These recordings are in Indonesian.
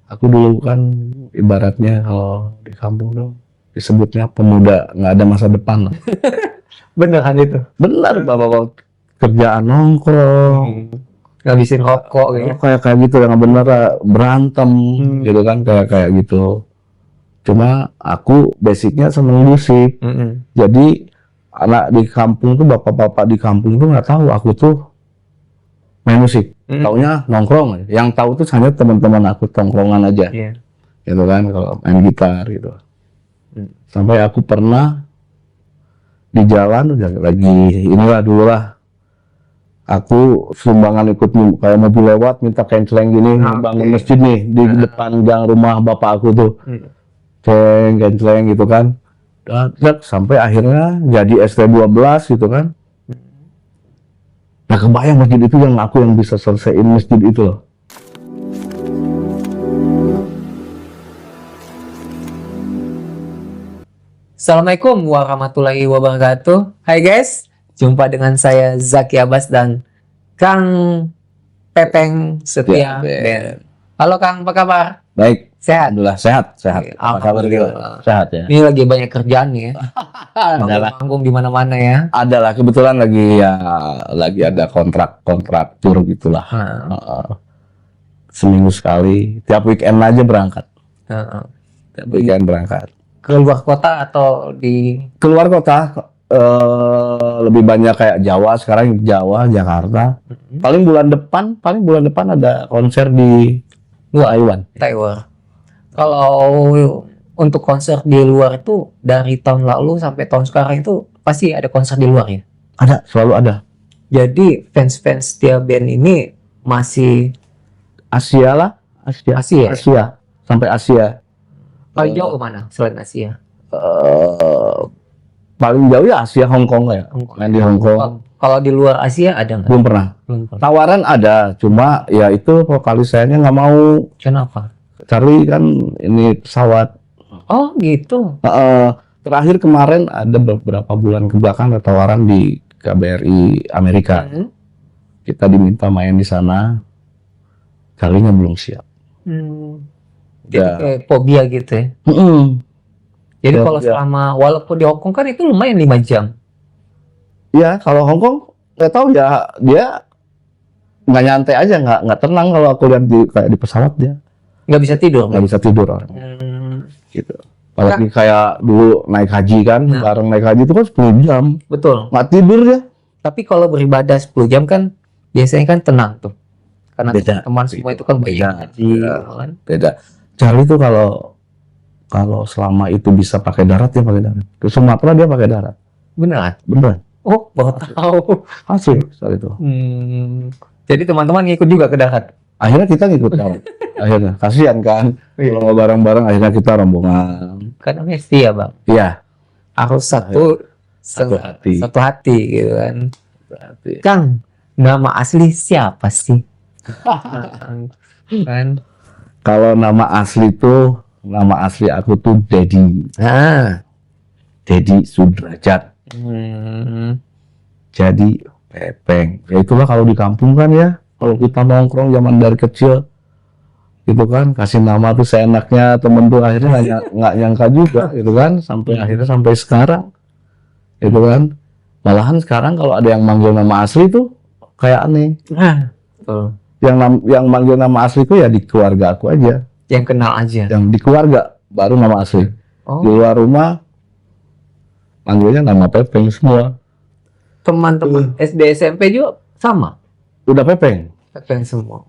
Aku dulu kan ibaratnya kalau di kampung tuh disebutnya pemuda nggak ada masa depan lah. Bener kan itu? Benar, bapak kerjaan nongkrong, Ngabisin rokok gitu. kayak gitu yang bener berantem gitu kan kayak gitu. Cuma aku basicnya seneng musik. Jadi anak di kampung tuh bapak-bapak di kampung tuh nggak tahu aku tuh main musik. Taunya nongkrong. Yang tahu tuh hanya teman-teman aku tongkrongan aja. Gitu kan kalau main gitar gitu. Sampai aku pernah di jalan lagi inilah dulu lah. Aku sumbangan ikut kayak mobil lewat minta kenceleng gini bangun masjid nih di depan gang rumah bapak aku tuh. Kenceleng gitu kan. Sampai akhirnya jadi ST12 gitu kan. Nah kebayang masjid itu yang aku yang bisa selesaiin masjid itu loh. Assalamualaikum warahmatullahi wabarakatuh. Hai guys, jumpa dengan saya Zaki Abbas dan Kang Pepeng Setia Ben. Halo Kang, apa kabar? Baik, Sehat? alhamdulillah sehat. Apa kabar dia? Sehat ya. Ini lagi banyak kerjaan nih ya. Manggung di mana-mana ya. Adalah kebetulan lagi ada kontrak tur gitulah. Seminggu sekali, tiap weekend aja berangkat. Tiap weekend berangkat. Keluar kota atau di keluar kota? Lebih banyak kayak Jawa sekarang, Jawa, Jakarta. Paling bulan depan ada konser di Taiwan. Kalau untuk konser di luar itu dari tahun lalu sampai tahun sekarang itu pasti ada konser di luar ya? Ada, selalu ada. Jadi fans Setia Ben ini masih Asia lah, Asia sampai Asia. Paling jauh kemana selain Asia? Paling jauh ya Asia, Hong Kong ya. Main di Hong Kong. Kalau di luar Asia ada nggak? Belum pernah. Tawaran ada, cuma ya itu vokalis sayanya nggak mau. Kenapa? Cari kan ini pesawat. Oh gitu. Terakhir kemarin ada beberapa bulan kebelakang ada tawaran di KBRI Amerika. Kita diminta main di sana. Kalinya belum siap. Jadi kayak fobia gitu ya. Jadi kalau selama walaupun di Hongkong kan itu lumayan 5 jam. Iya, kalau Hongkong nggak tahu ya, dia nggak nyantai aja, nggak tenang kalau aku lihat kayak di pesawat dia. Nggak bisa tidur. Nggak bisa tidur orang. Gitu. Apalagi kayak dulu naik haji kan, bareng naik haji itu kan 10 jam. Betul. Nggak tidur dia. Tapi kalau beribadah 10 jam kan biasanya kan tenang tuh. Karena teman semua itu kan beda. Beda. Charlie tuh kalau selama itu bisa pakai darat dia pakai darat. Ke Sumatera dia pakai darat. Beneran. Oh, baru tahu. Asli soal itu. Jadi teman-teman ngikut juga ke darat. Akhirnya kita ngikut darat. Akhirnya kasihan kan. Kalau nggak bareng-bareng akhirnya kita rombongan. Kan namanya setia bang. Iya. Harus satu hati gitu kan. Kang, nama asli siapa sih? Kan? Kalau nama asli aku tuh Dedi. Dedi Sudrajat. Jadi Pepeng. Ya itulah kalau di kampung kan ya. Kalau kita nongkrong zaman dari kecil, gitu kan, kasih nama tuh seenaknya, temen tuh akhirnya nggak nyangka juga, gitu kan, sampai sekarang, gitu kan. Malahan sekarang kalau ada yang manggil nama asli tuh kayak aneh. Yang manggil nama asli tuh ya di keluarga aku aja. Yang kenal aja. Yang di keluarga baru nama asli. Di luar rumah manggilnya nama Pepeng semua. Teman-teman SD SMP juga sama. Udah Pepeng semua.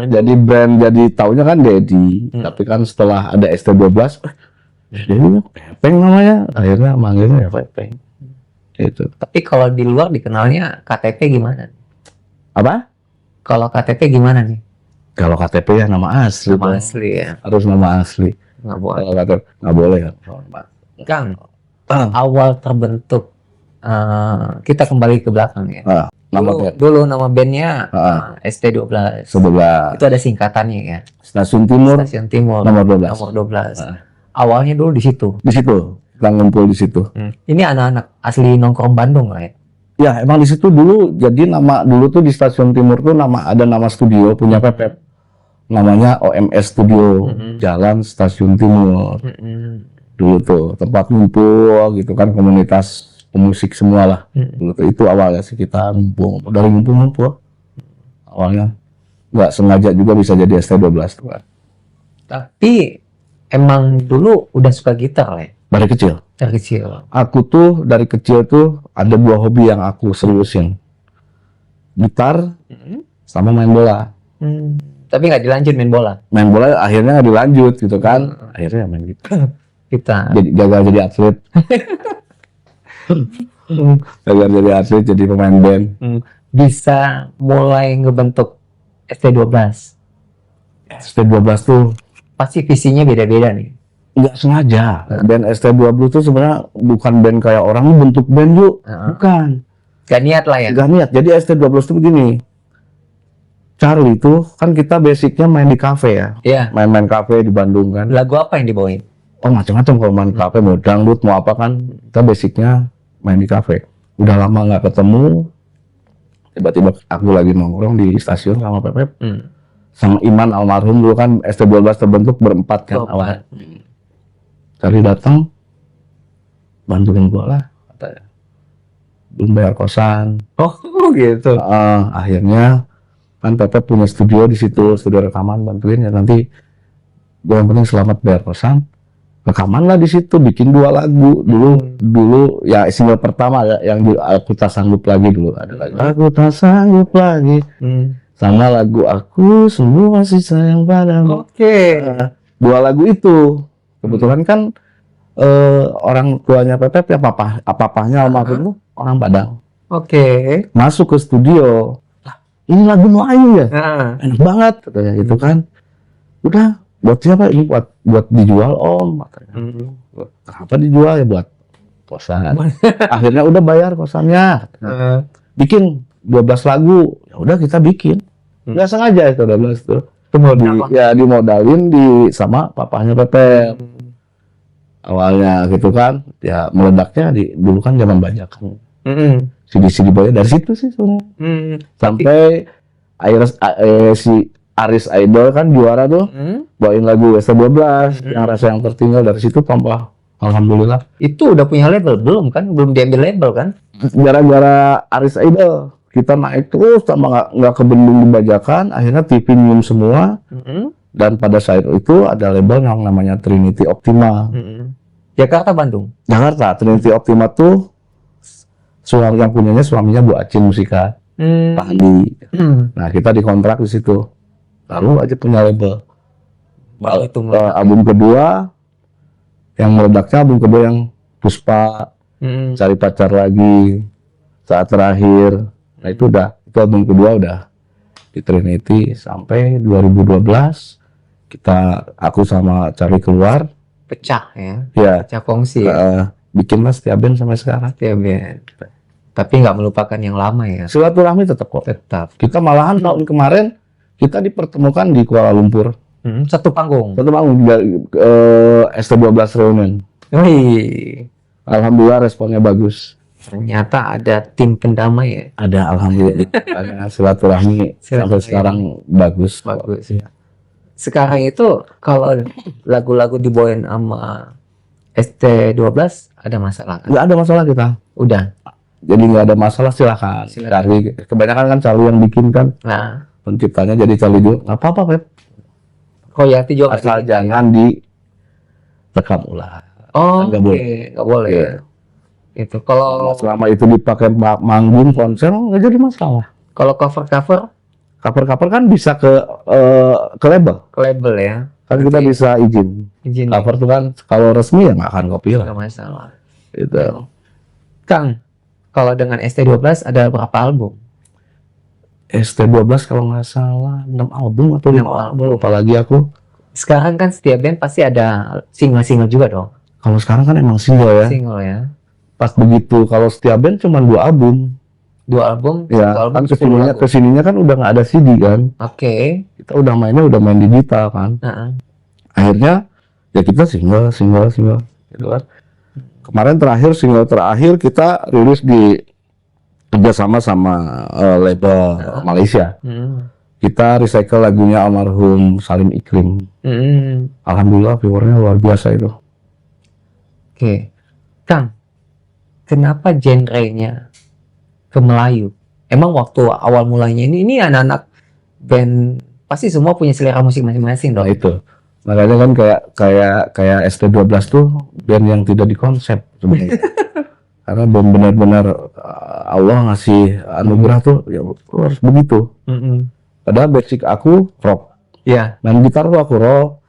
Jadi brand, jadi taunya kan Dedi. Tapi kan setelah ada ST12, Dedi Pepeng namanya. Akhirnya manggilnya ya Pepeng. Itu. Tapi kalau di luar dikenalnya KTP gimana? Apa? Kalau KTP gimana nih? Kalau KTP ya nama asli. Nama asli ya. Harus nama asli. Nggak boleh. Kalau KTP nggak boleh kan. Kang, awal terbentuk kita kembali ke belakang ya. Dulu nama bandnya ST12. Itu ada singkatannya ya. Stasiun Timur. Nomor 12. Awalnya dulu di situ. Di situ. Kita ngumpul di situ. Ini anak-anak asli nongkrong Bandung lah ya. Ya emang di situ dulu. Jadi nama dulu tuh di Stasiun Timur tuh ada nama studio punya Pepep. namanya OMS Studio, Jalan Stasiun Timur. Dulu tuh tempat ngumpul gitu kan, komunitas pemusik semua lah. Dulu tuh itu awalnya sih kita ngumpul, dari ngumpul awalnya nggak sengaja juga bisa jadi ST12 tuh kan. Tapi emang dulu udah suka gitar lah ya? Dari kecil. Dari kecil. Aku tuh dari kecil tuh ada 2 hobi yang aku seriusin, gitar sama main bola. Tapi nggak dilanjut main bola. Main bola akhirnya nggak dilanjut gitu kan, akhirnya main gitar. Kita Jadi gagal jadi atlet. Gagal jadi atlet, jadi pemain band. bisa mulai ngebentuk ST12. ST12 tuh Pasti visinya beda-beda nih. nggak sengaja. Band ST12 tuh sebenarnya bukan band kayak orang bentuk band yuk, bukan. Gak niat lah ya. Nggak niat. Jadi ST12 tuh begini. Charlie tuh kan kita basicnya main di kafe ya. Iya. Main-main kafe di Bandung kan. Lagu apa yang dibawain? Oh macam-macam kalau main kafe, mau dangdut mau apa kan, kita basicnya main di kafe. Udah lama nggak ketemu, tiba-tiba aku lagi nongkrong di stasiun sama Pepep, sama Iman almarhum dulu kan ST12 terbentuk berempat kan awal. Cari datang, bantuin gua lah, katanya. Belum bayar kosan. Oh gitu. Akhirnya kan Pepep punya studio di situ, studio rekaman, bantuin ya nanti. Gua yang penting selamat bayar kosan. Rekaman lah di situ, bikin 2 lagu dulu ya single pertama ya, yang Aku Tak Sanggup Lagi dulu ada lagu Aku Tak Sanggup Lagi, sama lagu Aku Sungguh Masih Sayang Padamu. Oke. 2 lagu itu kebetulan kan orang tuanya Pepep ya papahnya almarhum tuh orang Padang. Oke. Masuk ke studio, lah ini lagu Melayu ya, enak banget katanya gitu kan. Udah, buat siapa ini? Buat dijual om katanya. Kenapa dijual? Ya buat kosan. Akhirnya udah bayar kosannya. Bikin 12 lagu. Ya udah kita bikin. Nggak sengaja itu 12 tuh. Dimodalin sama papahnya Pepep. Awalnya gitu kan. Ya meledaknya dulu kan zaman bajakan. CD boynya dari situ sih sebenarnya. Sampai si Aris Idol kan juara tuh, bawain lagu ST12 yang Rasa Yang Tertinggal, dari situ tambah alhamdulillah. Itu udah punya label belum kan? Belum diambil label kan? Gara-gara Aris Idol kita naik terus, tambah nggak kebendung di bajakan, akhirnya TV nyium semua. Dan pada saat itu ada label yang namanya Trinity Optima. Jakarta, Bandung. Jakarta, Trinity Optima tuh yang punyanya suaminya Bu Acin Musika, Pak Andi. Nah kita dikontrak di situ. Lalu aja punya label. Album kedua yang meledaknya, album kedua yang Puspa, Cari Pacar Lagi, Saat Terakhir. Nah itu album kedua udah di Trinity sampai 2012 aku sama Charlie keluar. Pecah ya. Ya. Pecah kongsi. Bikinlah Setia Band sampai sekarang. Setia Band. Tapi nggak melupakan yang lama ya. Silaturahmi tetap kok. Tetap. Kita malahan tahun kemarin kita dipertemukan di Kuala Lumpur. Satu panggung. ST12 Reunion. Wih. Alhamdulillah responnya bagus. Ternyata ada tim pendamai ya. Ada alhamdulillah. Silaturahmi sampai sekarang bagus. Bagus ya. Sekarang itu kalau lagu-lagu dibawain sama ST12 ada masalah kan? Nggak ada masalah kita. Udah. Jadi nggak ada masalah, silakan. Cari. Kebanyakan kan Charlie yang bikin kan. Nah. Penciptanya jadi Charlie juga. Nggak apa-apa Pep. Royalti juga. Asal jangan direkam ulang. Oh, nggak boleh. Nggak boleh. Yeah. Itu kalau selama itu dipakai manggung konser nggak jadi masalah. Kalau cover kan bisa ke label. Ke label ya. Kan kita bisa izin. Cover tuh kan kalau resmi ya nggak akan copyright. Nggak masalah. Itu. Kang, kalau dengan ST12 ada berapa album? ST12 kalau nggak salah 6 album atau 5 album, lupa lagi aku. Sekarang kan setiap band pasti ada single-single juga dong. Kalau sekarang kan emang single ya. Single ya. Pas begitu kalau setiap band cuma 2 album. 2 album? Ya, album kan kesininya kan udah nggak ada CD kan. Oke. Kita udah main digital kan. Akhirnya ya kita single gitu kan. Kemarin single terakhir kita rilis di kerjasama sama label Malaysia. kita recycle lagunya almarhum Salim Ikrim. Alhamdulillah viewernya luar biasa itu. Oke, Kang, kenapa genrenya ke Melayu? Emang waktu awal mulanya ini anak-anak band pasti semua punya selera musik masing-masing dong. Nah itu, makanya kan kayak ST12 tuh band yang tidak dikonsep sebenarnya. Karena band benar-benar Allah ngasih anugerah tuh, ya harus begitu. Padahal basic aku rock. Ya. Main gitar tuh aku rock.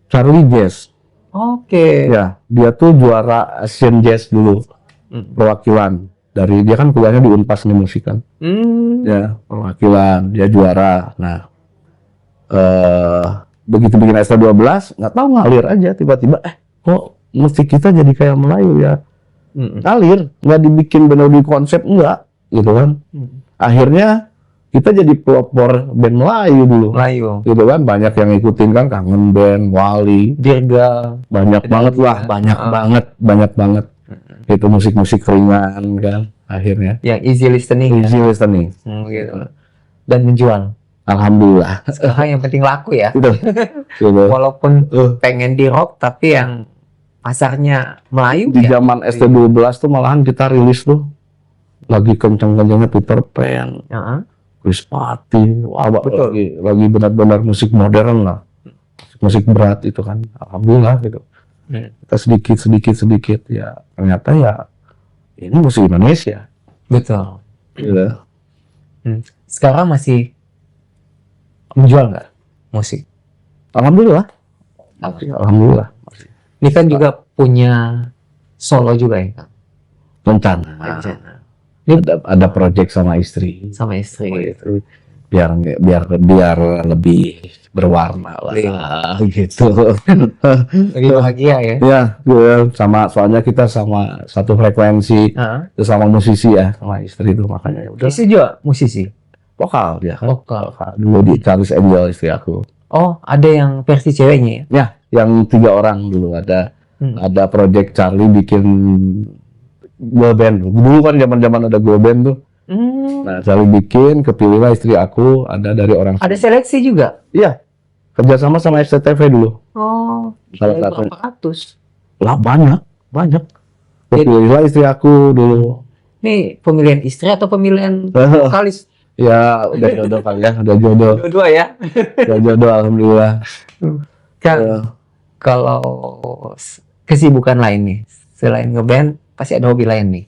Charlie jazz. Oke. Ya, dia tuh juara Asian Jazz dulu. Perwakilan. Dari dia kan kuliahnya di Unpas nih musik kan. Ya, perwakilan, dia juara. Nah, begitu bikin ST12, nggak tahu ngalir aja tiba-tiba kok musik kita jadi kayak Melayu ya. Ngalir, nggak dibikin benar di konsep enggak gitu kan. Akhirnya kita jadi pelopor band Melayu dulu. Melayu. Gitu kan, banyak yang ikutin kan, Kangen Band, Wali, Dirga. banyak banget lah, banyak banget. Itu musik-musik ringan kan, akhirnya. Yang easy listening. Easy listening. Gitu. Dan menjual. Alhamdulillah. Sekarang yang penting laku ya. Gitu. Walaupun pengen di rock, tapi yang pasarnya Melayu di ya. zaman ST12 tuh malahan kita rilis tuh lagi kenceng-kencengnya Peter Pan. Chris Patti, lagi benar-benar musik modern lah, musik berat itu kan, alhamdulillah gitu. Kita sedikit ya ternyata ya ini musik Indonesia. Betul. Gitu. Sekarang masih menjual nggak musik? Alhamdulillah. Alhamdulillah. Ini kan juga punya solo juga ya, Kang? Rencana. Ini ada project sama istri. Sama istri. Itu biar lebih berwarna lah gitu. Lebih bahagia ya. Ya, sama soalnya kita sama satu frekuensi, sama musisi ya, sama istri itu makanya udah. Istri juga musisi. Vokal dia kan. Vokal. Dulu di Charles Angel istri aku. Oh, ada yang versi ceweknya ya? Ya, yang 3 orang dulu ada project Charlie bikin girl band. Dulu kan zaman ada girl band tuh. Nah, Charlie bikin, kepilihlah istri aku, ada dari orang. Ada seleksi juga? Iya. Kerjasama sama SCTV dulu. Oh, salah satu. berapa ratus? Lah banyak. Kepilihlah istri aku dulu. Ini pemilihan istri atau pemilihan vokalis? Ya, udah jodoh kali ya, udah jodoh. Dua-dua ya. Udah jodoh, alhamdulillah. Kang, kalau kesibukan lain nih, selain ngeband, pasti ada hobi lain nih.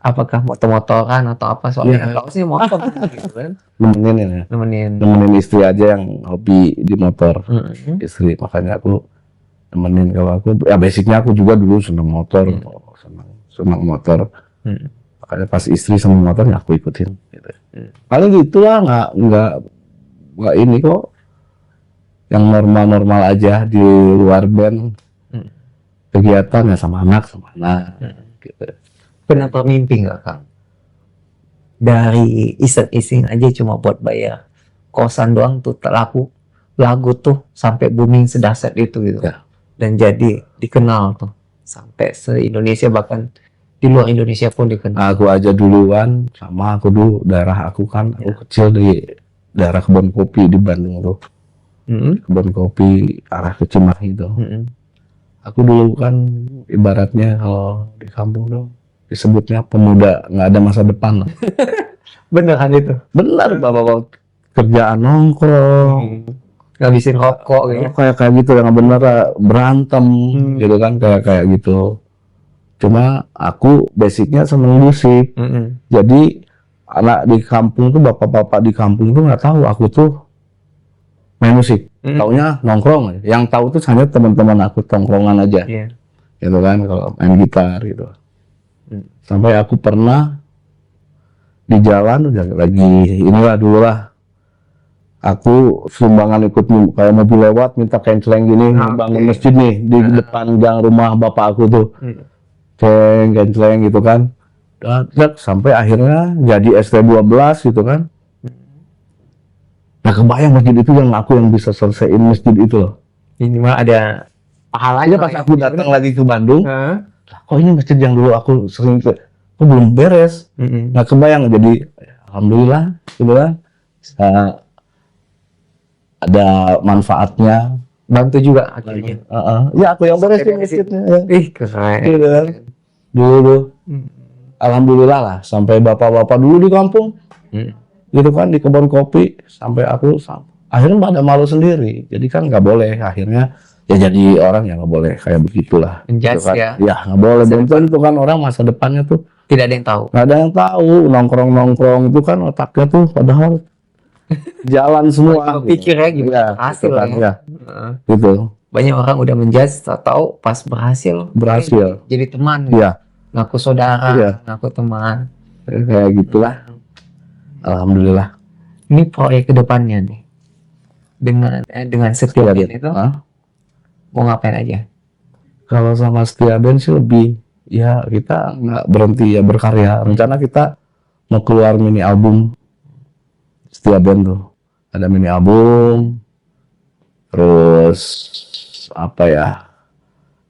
Apakah motor-motoran atau apa? Soalnya kalau sih motor gitu kan. Nemenin istri aja yang hobi di motor. Istri, makanya aku nemenin. Kalau aku, ya basicnya aku juga dulu senang motor, senang motor. Makanya pas istri sama motornya aku ikutin. Gitu. Paling gitulah, nggak ini kok. Yang normal-normal aja di luar band. Kegiatannya sama anak. Gitu. Pernah bermimpi nggak, Kang? Dari iseng-iseng aja cuma buat bayar kosan doang tuh lagu tuh sampai booming sedahsyat itu gitu. Ya. Dan jadi dikenal tuh sampai se-Indonesia, bahkan di luar Indonesia pun dikenal. Aku aja duluan, sama aku dulu daerah aku kan, aku kecil di daerah kebun kopi di Bandung tuh. Kebun kopi arah ke Cimahi itu. Aku dulu kan ibaratnya kalau di kampung tuh disebutnya pemuda nggak ada masa depan lah. Bener kan itu? Benar, bapak kerjaan nongkrong, ngabisin rokok gitu. Kayak gitu yang bener berantem gitu kan, kayak gitu. Cuma aku basicnya seneng musik. Jadi anak di kampung tuh, bapak-bapak di kampung tuh nggak tahu aku tuh main musik. Taunya nongkrong. Yang tahu tuh hanya teman-teman aku tongkrongan aja. Gitu kan, kalau main gitar gitu. Sampai aku pernah di jalan lagi inilah dulu lah, aku sumbangan ikut kayak mobil lewat minta kenceleng gini, bangun masjid nih di depan gang rumah bapak aku tuh, kenceleng gitu kan, sampai akhirnya jadi ST12 gitu kan. Nah, kebayang masjid itu yang aku yang bisa selesaiin masjid itu loh. Minimal ada pahalanya pas aku datang lagi ke Bandung. Kok ini masjid yang dulu aku sering kok belum beres. Nggak kebayang, jadi alhamdulillah gitu kan, ada manfaatnya. Bantu juga akhirnya. Ya aku yang beresin masjidnya. Ya. Ih, keren. Gitu kan. Dulu, alhamdulillah lah, sampai bapak-bapak dulu di kampung, gitu kan, di kebun kopi, sampai aku akhirnya pada malu sendiri. Jadi kan nggak boleh, akhirnya ya jadi orang yang nggak boleh kayak begitulah. Menjudge Gitu kan. ya. Ya nggak boleh. Dan itu kan orang masa depannya tuh Tidak ada yang tahu. nggak ada yang tahu, nongkrong itu kan otaknya tuh padahal jalan semua. Pikirnya gimana hasil gitu kan, ya. Gitu. Banyak orang udah menjudge, tahu pas berhasil jadi teman. Iya. Ngaku saudara, Iya. ngaku teman. Kayak gitulah. Alhamdulillah. Ini proyek kedepannya nih. Dengan Setia Band itu mau ngapain aja? Kalau sama Setia Band sih lebih ya kita nggak berhenti ya berkarya. Rencana kita mau keluar mini album Setia Band tuh. Ada mini album. Terus apa ya?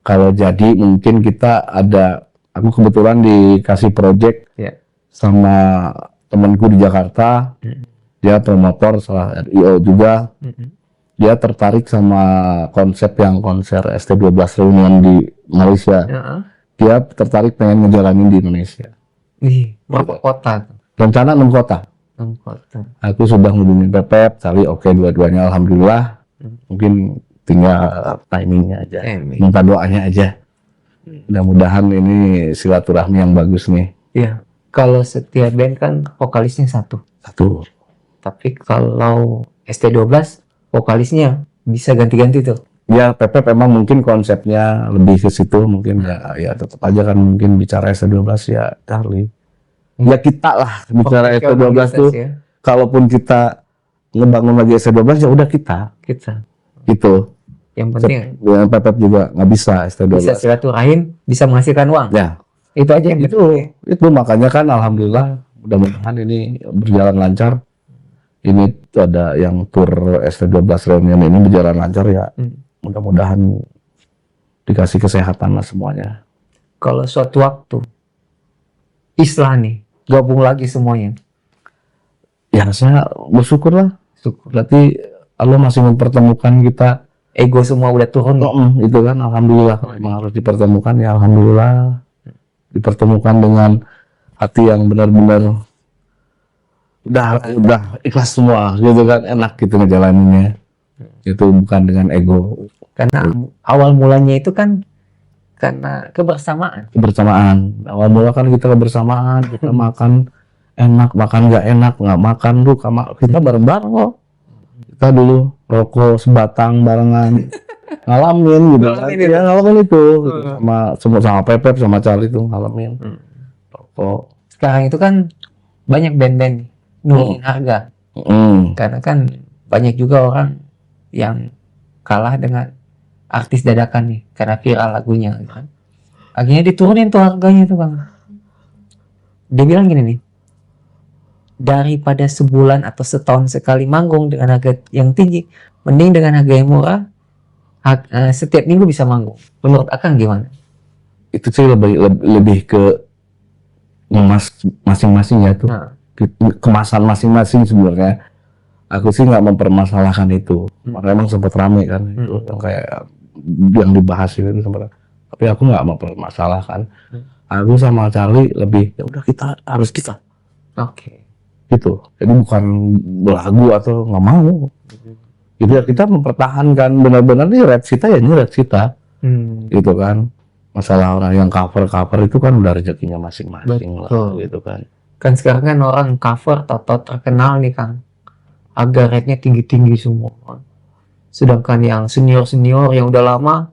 Kalau jadi mungkin kita ada, aku kebetulan dikasih project sama temanku di Jakarta. Dia promotor salah RIO juga. Dia tertarik sama konsep yang konser ST12 Reunion di Malaysia. Dia tertarik pengen ngejalanin di Indonesia. Berapa kota? Rencana 6 kota. 6 kota. Aku sudah ngubungin Pepep, Cali oke dua-duanya alhamdulillah. Mungkin tinggal timingnya aja. Minta doanya aja. Mudah-mudahan ini silaturahmi yang bagus nih. Iya. Kalau Setia Band kan vokalisnya satu. Tapi kalau ST12 vokalisnya bisa ganti-ganti tuh. Ya Pepep emang mungkin konsepnya lebih ke situ mungkin ya tetap aja kan mungkin bicara ST12 ya Charlie. Ya kita lah bicara ST12 tuh. Ya. Kalaupun kita ngebangun lagi ST12 ya udah kita. Gitu. Yang penting yang Pepep juga nggak bisa ST12. Bisa silaturahim, bisa menghasilkan uang. Ya. Itu aja yang itu makanya kan alhamdulillah mudah-mudahan ini berjalan lancar. Ini ada yang tur ST12 Reunion ini berjalan lancar ya. Mudah-mudahan dikasih kesehatan lah semuanya. Kalau suatu waktu Islah nih gabung lagi semuanya. Ya saya bersyukur lah. Berarti Allah masih mempertemukan kita. Ego semua udah turun. Itu kan alhamdulillah. Memang harus dipertemukan ya alhamdulillah. Dipertemukan dengan hati yang benar-benar udah ikhlas semua gitu kan, enak gitu ngejalaninnya. Itu bukan dengan ego. Karena awal mulanya itu kan karena kebersamaan. Awal mula kan kita kebersamaan, kita makan enak, makan nggak enak, nggak makan tuh kita bareng-bareng kok. Kita dulu rokok sebatang barengan. Ngalamin gitu kan. Ya ngalamin itu sama Pepep sama Charlie tuh ngalamin. Rokok. Sekarang itu kan banyak band-band nurunin harga. Karena kan banyak juga orang yang kalah dengan artis dadakan nih karena viral lagunya kan. Akhirnya diturunin tuh harganya tuh Bang. Dia bilang gini nih. Daripada sebulan atau setahun sekali manggung dengan harga yang tinggi, mending dengan harga yang murah setiap minggu bisa manggung. Menurut Akang gimana? Itu sih lebih ke masing-masing ya tuh. Kemasan masing-masing sebenarnya. Aku sih nggak mempermasalahkan itu. Karena emang sempat rame kan itu yang kayak yang dibahas itu sempat. Tapi aku nggak mempermasalahkan. Aku sama Charlie lebih ya udah kita harus kita. Gitu. Jadi bukan belagu atau nggak mau. Gitu ya kita mempertahankan benar-benar nih rap kita ya ini rap kita. Gitu kan. Masalah orang yang cover itu kan udah rezekinya masing-masing lah gitu kan. Kan sekarang kan orang cover atau terkenal nih Kang. Harga rate-nya tinggi-tinggi semua. Sedangkan yang senior-senior yang udah lama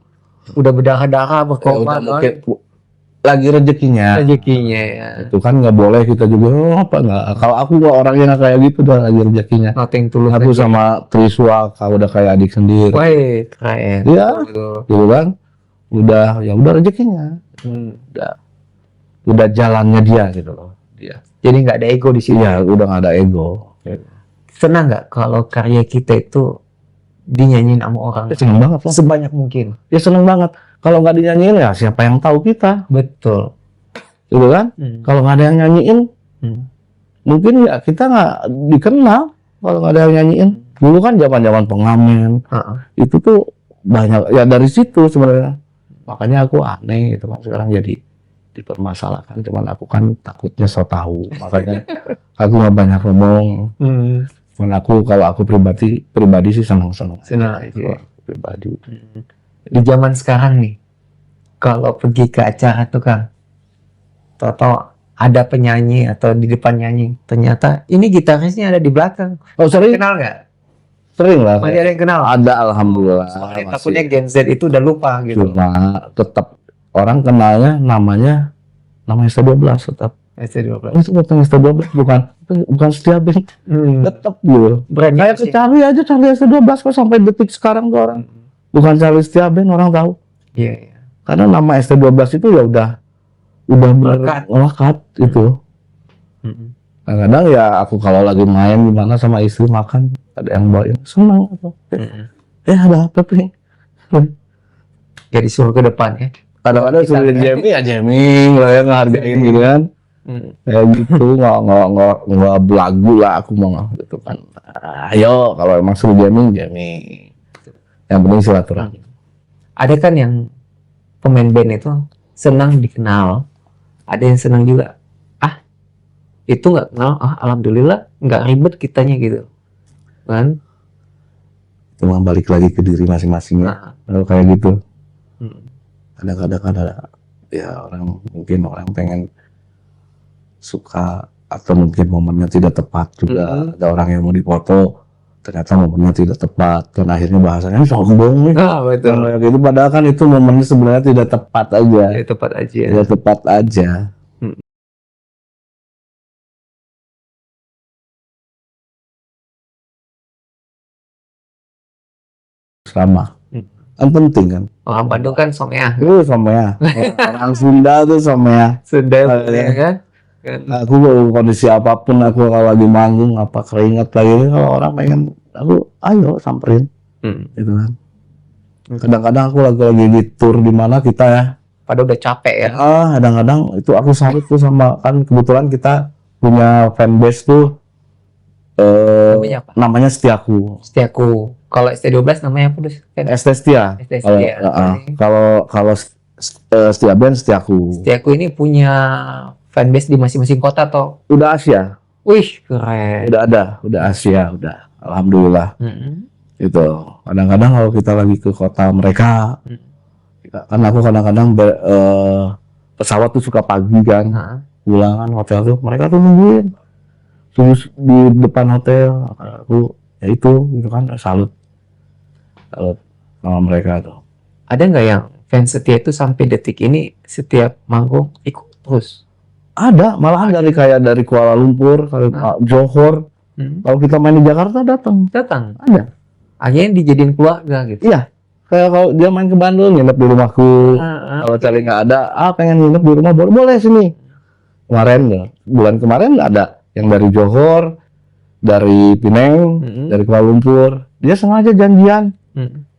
udah berdarah-darah berkorban lagi rezekinya ya. Itu kan nggak boleh kita juga kalau aku orang yang kayak gitu udah lagi rezekinya. Aku sama Triswa udah kayak adik sendiri. Wih, keren. Iya, gitu kan. Udah rezekinya. Udah jalannya dia gitu loh. Jadi nggak ada ego di sini. Iya, udah nggak ada ego. Senang nggak kalau karya kita itu dinyanyiin sama orang? Seneng banget lah. Sebanyak mungkin. Ya seneng banget. Kalau nggak dinyanyiin ya siapa yang tahu kita? Betul. Gitu kan? Kalau nggak ada yang nyanyiin, mungkin ya kita nggak dikenal. kalau nggak ada yang nyanyiin. Dulu kan zaman pengamen. Itu tuh banyak ya, dari situ sebenarnya. Makanya aku aneh gitu kan, sekarang jadi dipermasalahkan. Cuman aku kan takutnya so tahu, makanya aku nggak banyak ngomong. Cuman kalau aku pribadi sih senang Iya. pribadi. Di zaman sekarang nih, kalau pergi ke acara tuh Kang, atau ada penyanyi atau di depan nyanyi, ternyata ini gitarisnya ada di belakang. Oh sering? Kenal nggak? Sering lah. Masih ada yang kenal? Ada, alhamdulillah. Soalnya takutnya Gen Z itu udah lupa gitu. Cuma tetap orang kenalnya namanya ST12 tetap. ST12. Itu bukan ST12, bukan Setia Band. Tetap gitu. Kayak ke Charlie ST12 kok sampai detik sekarang tuh orang. Bukan Charlie Setia Band, orang tahu. Iya. Karena nama ST12 itu ya udah melekat itu. Kadang-kadang ya aku kalau lagi main gimana sama istri makan, ada yang bawain, senang atau ada apa nih? Ya disuruh ke depan ya. Kadang-kadang suruh jamming lah ya, ngehargain gitu kan. Kayak gitu, nggak belagu lah aku mau gitu kan. Ayo kalau emang suruh jamming. Yang penting silaturahmi. Ada kan yang pemain band itu senang dikenal, ada yang senang juga. Itu nggak kenal, alhamdulillah nggak ribet kitanya gitu, kan? Cuma balik lagi ke diri masing-masingnya. Kalau kayak gitu, kadang-kadang ada ya orang pengen suka atau mungkin momennya tidak tepat juga. Ada orang yang mau dipoto, ternyata momennya tidak tepat, dan akhirnya bahasanya sombong nih. Betul. Kayak gitu, padahal kan itu momennya sebenarnya tidak tepat aja. Tidak tepat aja. Sama. Kan penting kan. Orang Bandung kan somea. Somea. Orang Sunda tuh somea. Ya kan? Aku kondisi apapun, aku kalau lagi manggung apa keringat lagi, kalau orang pengen aku ayo samperin. Gitu kan. Kadang-kadang aku lagi di tour di mana kita ya. Padahal udah capek ya. Kadang-kadang itu aku salut tuh sama, kan kebetulan kita punya fanbase tuh. Namanya Setiaku. Kalau ST12 namanya apa, Dus? ST Setia. Kalau Setia Band Setiaku. Setiaku ini punya fanbase di masing-masing kota atau? Udah Asia. Wih, keren. Udah Asia, udah. Alhamdulillah. Itu. Kadang-kadang kalau kita lagi ke kota mereka, kan aku kadang-kadang pesawat tuh suka pagi kan, pulang kan hotel tuh, mereka tuh nungguin. Terus di depan hotel, aku ya itu gitu kan, salut sama mereka tuh. Ada nggak yang fans setia itu sampai detik ini setiap manggung ikut terus? Ada, malahan dari Kuala Lumpur, Johor. Kalau kita main di Jakarta datang. Ada. Akhirnya dijadiin keluarga gitu. Iya. Kayak kalau dia main ke Bandung, nginep di rumahku. Kalau cari nggak ada, pengen nginep di rumah, boleh sini. Bulan kemarin ada yang dari Johor, dari Pineng, dari Kuala Lumpur. Dia sengaja janjian,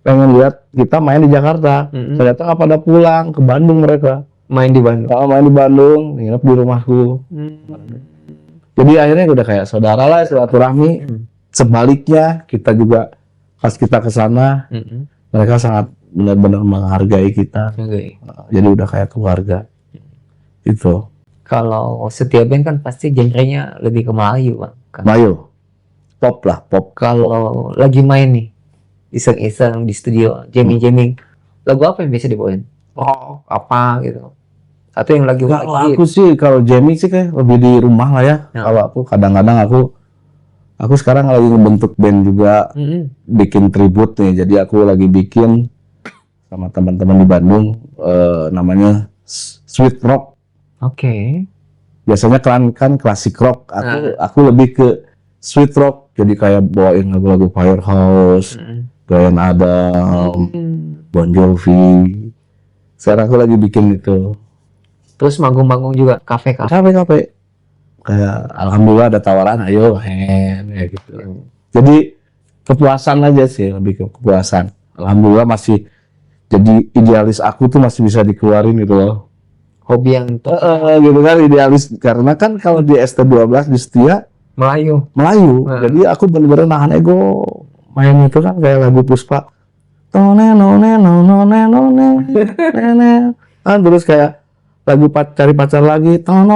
pengen lihat kita main di Jakarta. Ternyata nggak pada pulang ke Bandung mereka. Main di Bandung, nginep di rumahku. Jadi akhirnya udah kayak saudara lah, silaturahmi. Sebaliknya kita juga pas kita ke sana, mereka sangat benar-benar menghargai kita. Jadi udah kayak keluarga. Itu. Kalau Setia Band kan pasti genrenya lebih ke Melayu, Bang. Melayu. Pop. Kalau lagi main nih, iseng-iseng di studio, jamming, lagu apa yang biasa dibawain? Apa gitu? Atau yang lagi kalau aku sih, kalau jamming sih kayak lebih di rumah lah ya. Kalau aku kadang-kadang aku sekarang lagi ngebentuk band juga, bikin tribute nih. Jadi aku lagi bikin sama teman-teman di Bandung, namanya Sweet Rock. Biasanya kan klasik rock. Aku lebih ke sweet rock. Jadi kayak bawain lagu-lagu Firehouse, Bryan Adams, Bon Jovi. Sekarang aku lagi bikin itu. Terus manggung-manggung juga kafe. Kayak alhamdulillah ada tawaran, ayo ya gitu. Jadi kepuasan aja sih, lebih ke kepuasan. Alhamdulillah masih jadi idealis aku tuh masih bisa dikeluarin gitu loh. Hobi yang gitu kan, idealis, karena kan kalau di ST12 di Setia Melayu. Jadi aku bener-bener nahan ego main itu kan kayak lagu Puspa. Tone none none none nene. Terus kayak lagu cari pacar lagi. Tone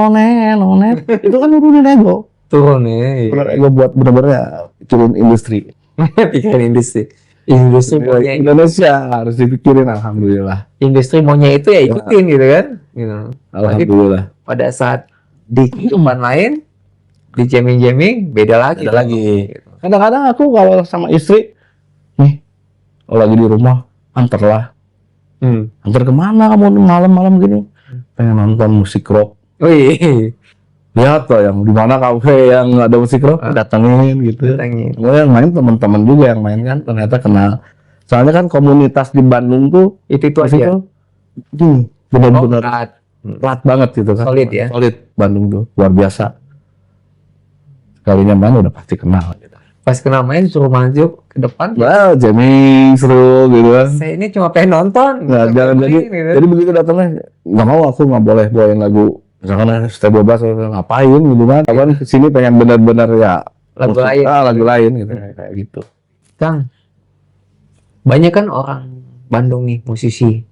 none. Itu kan nurunin ego. Turun ya. Turun ego buat bener-bener ya, turun industri. Pikirin industri. Industri maunya Indonesia harus dipikirin, alhamdulillah. industri maunya itu ya ikutin gitu kan. Gitu. Alhamdulillah. Pada saat di kehidupan lain, di jamming-jamming beda lagi. Ada lagi. Kadang-kadang aku kalau sama istri, nih, kalau lagi di rumah, antarlah. Antar kemana kamu malam-malam gini? Pengen nonton musik rock. Wih, Lihat tuh yang di mana kafe yang ada musik rock, datengin gitu. Kemudian main teman-teman juga yang main kan, ternyata kenal. Soalnya kan komunitas di Bandung tuh itu aja. Gini, benar-benar erat banget gitu kan. Solid ya. Solid Bandung tuh, luar biasa. Kalinya main udah pasti kenal gitu. Pas kenal main suruh maju ke depan. Wah, jamming seru gitu kan. Saya ini cuma pengen nonton. Nah, jangan jadi begitu datangnya nggak mau, aku nggak boleh bawain lagu misalkan ST12 ngapain gitu kan. Kan kesini pengen benar-benar ya lagu lain. Lagu lain gitu kayak gitu. Kang, banyak kan orang Bandung nih musisi.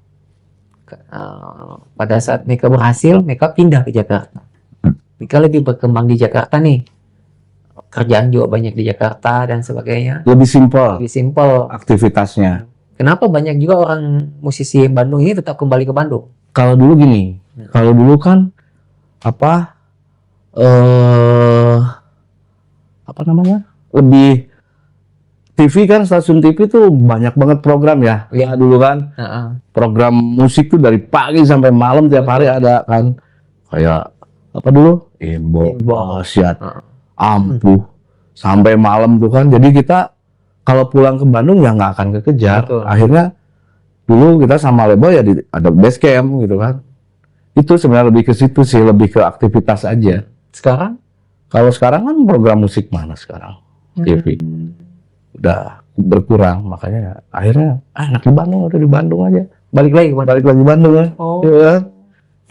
Pada saat mereka berhasil, mereka pindah ke Jakarta. Mereka lebih berkembang di Jakarta nih. Kerjaan juga banyak di Jakarta dan sebagainya. Lebih simpel aktivitasnya. Kenapa banyak juga orang musisi Bandung ini tetap kembali ke Bandung? Kalau dulu gini, kalau dulu kan apa namanya? Lebih TV kan, stasiun TV tuh banyak banget program ya. Ya dulu kan. Program musik tuh dari pagi sampai malam tiap hari ada kan. Kayak apa dulu? Imbo, Asyat, Ampuh sampai malam tuh kan. Jadi kita kalau pulang ke Bandung ya nggak akan kekejar. Betul. Akhirnya dulu kita sama Lebo ya ada base camp gitu kan. Itu sebenarnya lebih ke situ sih, lebih ke aktivitas aja. Sekarang? Kalau sekarang kan program musik mana sekarang? TV udah berkurang, makanya ya, akhirnya enak di Bandung, udah di Bandung aja. Balik lagi Bandung ya. Iya.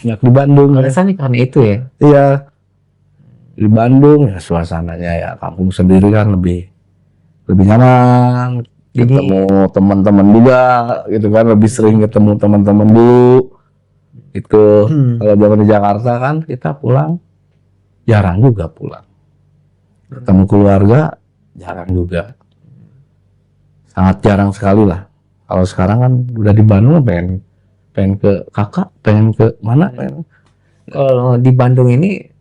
Enak di Bandung. Alasannya karena itu ya. Iya. Di Bandung ya suasananya ya kampung sendiri kan lebih nyaman. Ketemu teman-teman juga gitu kan, lebih sering ketemu teman-teman dulu. Itu kalau zaman di Jakarta kan kita pulang jarang juga pulang. Ketemu keluarga jarang juga. Sangat jarang sekali lah. Kalau sekarang kan udah di Bandung pengen ke kakak, pengen ke mana? Kalau di Bandung ini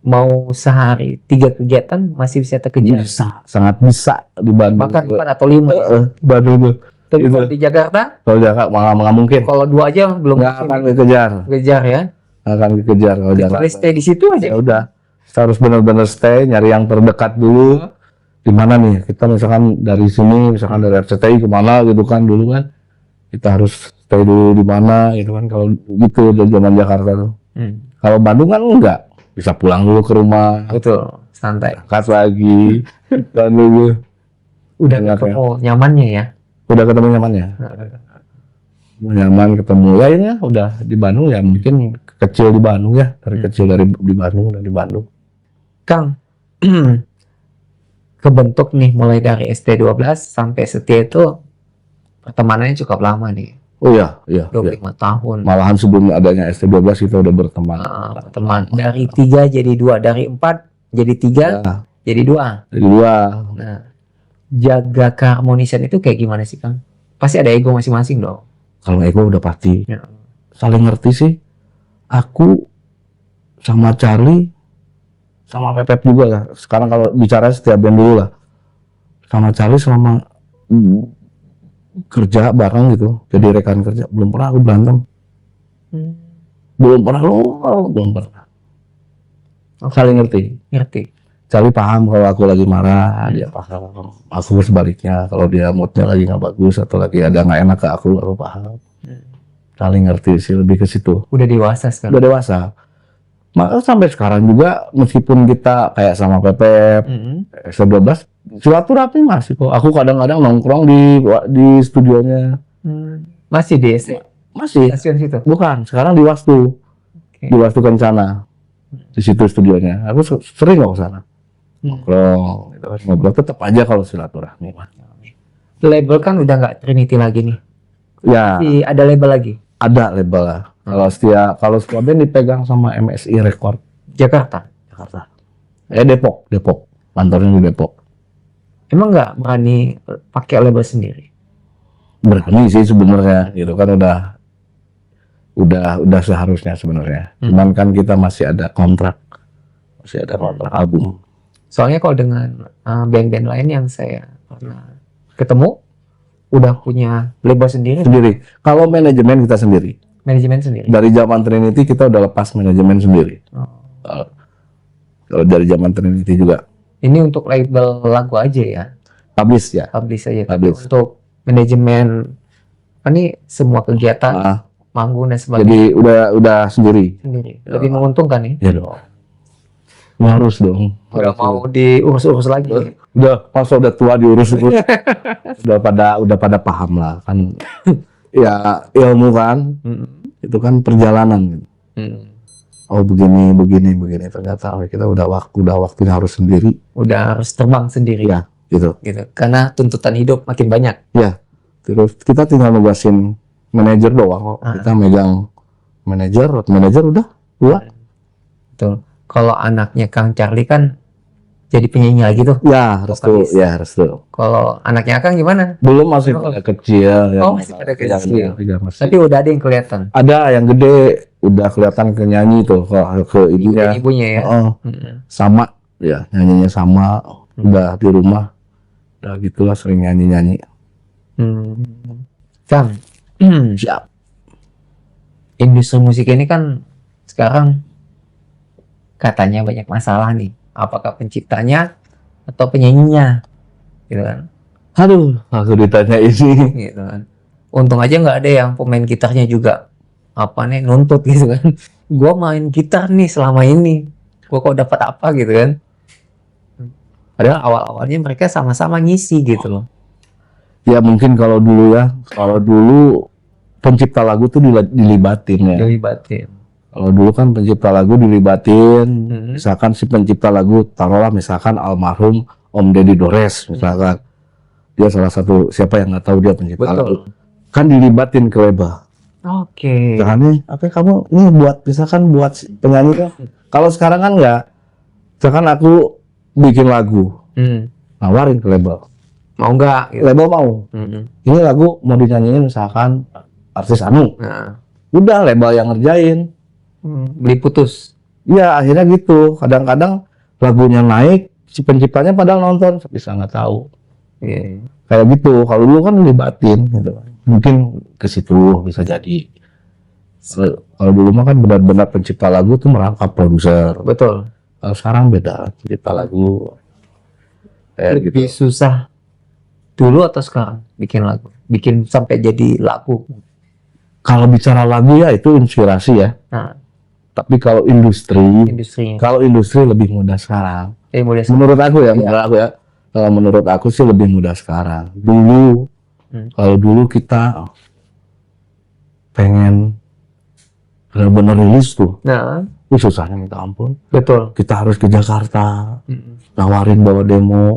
mau sehari 3 kegiatan masih bisa terkejar. Sangat bisa di Bandung. Bahkan 4 atau 5. Bandung tuh. Kalau di Jakarta? Kalau Jakarta nggak mungkin. Kalau 2 aja belum. Nggak akan dikejar. Kejar ya. Nggak akan dikejar kalau Jakarta. Kalau stay di situ aja. Ya udah. Kita harus benar-benar stay, nyari yang terdekat dulu. Di mana nih? Kita misalkan dari sini, misalkan dari RCTI kemana gitu kan dulu kan. Kita harus stay dulu di mana gitu kan. Kalau gitu dari zaman Jakarta tuh. Kalau Bandung kan enggak. Bisa pulang dulu ke rumah. Betul, santai. Angkat lagi. Dan dulu. Udah ketemu nyamannya ya. Udah ketemu nyamannya. Nyaman ketemu. Ya ini ya, udah di Bandung ya mungkin kecil di Bandung ya. Dari kecil di Bandung, dari Bandung. Kang, kebentuk nih mulai dari ST12 sampai Setia itu pertemanannya cukup lama nih. Oh iya, 25 tahun. Malahan sebelum adanya ST12 kita udah berteman. Teman dari 3 jadi 2, dari 4 jadi 3, jadi 2. Jadi 2. Nah, jaga keharmonisan itu kayak gimana sih, Kang? Pasti ada ego masing-masing dong. Kalau ego udah pasti. Ya. Saling ngerti sih. Aku sama Charlie sama Pepep juga lah. Sekarang kalau bicara setiap band dulu lah. Sama Charlie selama kerja bareng gitu, jadi rekan kerja, belum pernah aku berantem. Belum pernah. Saling ngerti. Charlie paham kalau aku lagi marah, dia paham. Aku sebaliknya, kalau dia moodnya lagi nggak bagus atau lagi ada nggak enak ke aku paham. Saling ngerti sih, lebih ke situ. Udah dewasa sekarang. Udah dewasa. Maka sampai sekarang juga meskipun kita kayak sama Pepep, ST12, silaturahmi masih kok. Aku kadang-kadang nongkrong di studionya. Masih di ST? Masih. Stasiun situ? Bukan, sekarang di Wastu. Di Wastu Kencana. Di situ studionya. Aku sering kok ke sana. nongkrong, gitu kan. Ngobrol tetap aja kalau silaturahmi mah. Label kan udah nggak Trinity lagi nih. Ya, Ada label lagi. ada label lah. Kalau setia band dipegang sama MSI Record Jakarta. Jakarta. Depok. Kantornya di Depok. Emang nggak berani pakai label sendiri? Berani sih sebenarnya, gitu kan udah seharusnya sebenarnya. Cuman kan kita masih ada kontrak album. Soalnya kalau dengan band-band lain yang saya pernah ketemu, udah punya label sendiri. Kalau manajemen kita sendiri. Manajemen sendiri. Dari zaman Trinity kita udah lepas manajemen sendiri. Kalau dari zaman Trinity juga. Ini untuk label lagu aja ya? Publish ya. Publish aja. Tapi untuk manajemen ini semua kegiatan, manggung dan sebagainya. Jadi udah sendiri. Lebih menguntungkan ya? Ya dong. Harus dong. Udah mau diurus-urus lagi. Masa udah tua diurus. udah pada paham lah kan. Ya ilmu kan. Itu kan perjalanan gitu. Oh begini. Ternyata kita udah waktunya harus sendiri. Udah harus terbang sendiri. Ya, gitu. Karena tuntutan hidup makin banyak. Ya. Terus kita tinggal nugasin manajer doang. Kita megang manajer udah dua. Betul. Kalau anaknya Kang Charlie kan jadi penyanyi lagi tuh. Ya, harus tuh. Kalau anaknya Kang gimana? Belum, masih pada kecil. Masih pada kecil. Masih. Tapi udah ada yang kelihatan. Ada yang gede, udah kelihatan ke nyanyi tuh ke ibunya. Ibunya ya. Sama, ya nyanyinya sama. Udah di rumah, udah gitulah sering nyanyi. Kang, siap. Industri musik ini kan sekarang katanya banyak masalah nih. Apakah penciptanya atau penyanyinya, gitu kan? Aduh, aku ditanya ini. Gitu kan. Untung aja nggak ada yang pemain gitarnya juga nuntut gitu kan. Gua main gitar nih selama ini, gua kok dapat apa gitu kan? Padahal awal-awalnya mereka sama-sama ngisi gitu loh. Ya mungkin kalau dulu pencipta lagu tuh dilibatin ya. Kalau dulu kan pencipta lagu dilibatin, misalkan si pencipta lagu, taruhlah misalkan almarhum Om Deddy Dores, misalkan dia salah satu, siapa yang nggak tahu dia pencipta lagu, kan dilibatin ke label. Oke. Jangan nih, kamu nih buat penyanyi kan? Kalau sekarang kan nggak, misalkan aku bikin lagu, nawarin ke label, mau nggak? Gitu. Label mau. Ini lagu mau dinyanyiin misalkan artis Anu, udah label yang ngerjain. Beli putus. Ya akhirnya gitu. Kadang-kadang lagunya naik, si penciptanya padahal nonton bisa nggak tahu. Kayak gitu. Kalau dulu kan libatin gitu. Mungkin ke situ bisa jadi. Kalau dulu mah kan benar-benar pencipta lagu tuh merangkap produser. Betul. Kalau sekarang beda, pencipta lagu. Lebih susah dulu atau sekarang bikin lagu? Bikin sampai jadi lagu. Kalau bicara lagu ya itu inspirasi ya. Tapi kalau industri lebih mudah sekarang. Menurut aku ya. Kalau menurut aku sih lebih mudah sekarang. Kalau dulu kita pengen benar-benar rilis tuh. Susahnya minta ampun. Betul. Kita harus ke Jakarta, nawarin bawa demo,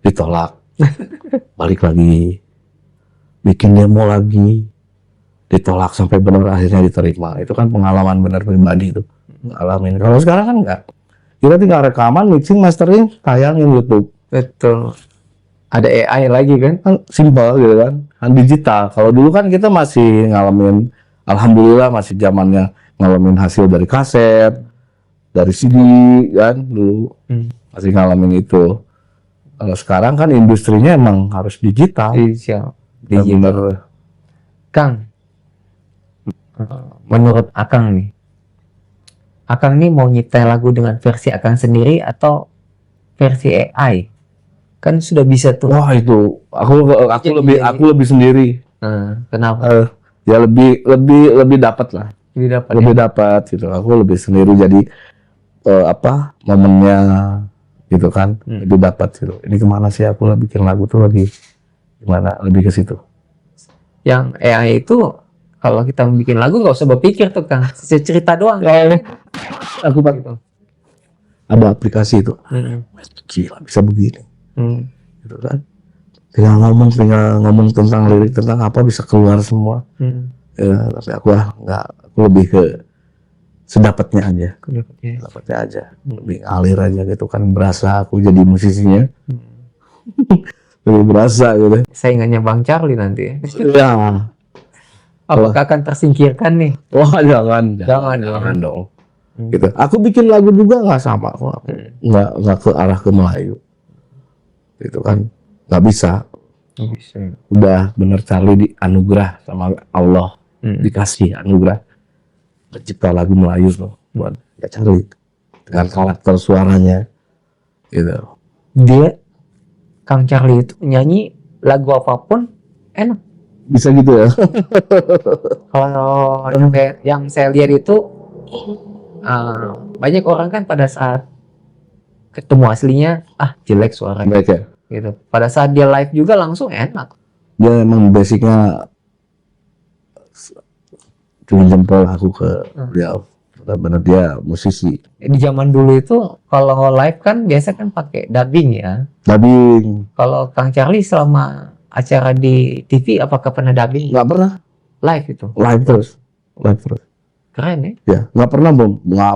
ditolak. Balik lagi, bikin demo lagi, ditolak sampai benar akhirnya diterima. Itu kan pengalaman benar pribadi itu. Alamin. Kalau sekarang kan enggak. Kita tinggal rekaman, mixing, mastering, tayangin YouTube. Betul. Ada AI lagi kan? Simple gitu kan. Digital. Kalau dulu kan kita masih ngalamin, alhamdulillah masih zamannya ngalamin hasil dari kaset, dari CD kan dulu. Masih ngalamin itu. Kalau sekarang kan industrinya emang harus digital. Digital. Kang, menurut Akang nih, Akang nih mau nyiptain lagu dengan versi Akang sendiri atau versi AI? Kan sudah bisa tuh. Wah itu, aku lebih sendiri. Kenapa? Ya lebih dapat lah. Lebih ya? dapat gitu. Aku lebih sendiri jadi momennya gitu kan. Lebih dapat gitu. Ini kemana sih aku bikin lagu tuh lagi gimana? Lebih ke situ. Yang AI itu kalau kita bikin lagu nggak usah berpikir tuh Kang, cerita doang. Aku ada aplikasi itu. Gila bisa begini. Gitu kan. Tinggal ngomong tentang lirik, tentang apa bisa keluar semua. Ya, tapi aku lebih ke sedapatnya aja. Sedapatnya aja. Lebih ngalir aja gitu kan, berasa aku jadi musisinya. Lebih berasa gitu. Saingannya Bang Charlie nanti. Ya. Apakah akan tersingkirkan nih? Wah, jangan dong. Gitu. Aku bikin lagu juga nggak sama kok. Nggak ke arah ke Melayu. Gitu kan. Nggak bisa. Udah bener Charlie dianugerah sama Allah. Dikasih anugerah. Pencipta lagu Melayu loh. Buat ya Charlie. Dengan karakter suaranya. Gitu. Dia, Kang Charlie itu nyanyi lagu apapun enak. Bisa gitu ya. Kalau yang saya lihat itu banyak orang kan pada saat ketemu aslinya jelek suaranya. Baik ya. Gitu. Pada saat dia live juga langsung enak. Dia emang basicnya cuma jempol aku ke dia. Benar-benar dia musisi. Di zaman dulu itu kalau live kan biasa kan pakai dubbing ya. Dubbing. Kalau Kang Charlie selama acara di TV apakah pernah dubbing? Nggak pernah. Live itu. Live terus. Keren ya? Ya, nggak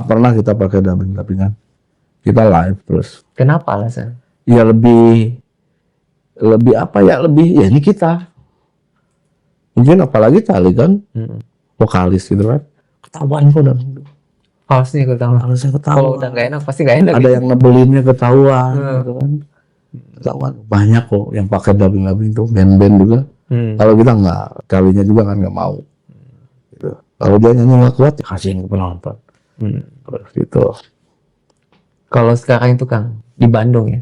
pernah kita pakai dubbingan. Kita live terus. Kenapa alasan? Ya lebih apa ya, ya ini kita. Mungkin apalagi Charlie kan vokalis gitu kan. Ketahuan kok dan Harusnya ketahuan. Kalau udah nggak enak pasti nggak enak. Ada yang nebelinnya ketahuan gitu kan. Ketahuan banyak kok yang pakai dubbing tuh, band-band juga. Kalau kita nggak, Charlie-nya juga kan nggak mau. Gitu. Kalau dia nyanyi nggak kuat, ya kasihin ke penonton. Gitu. Kalau sekarang itu Kang di Bandung ya,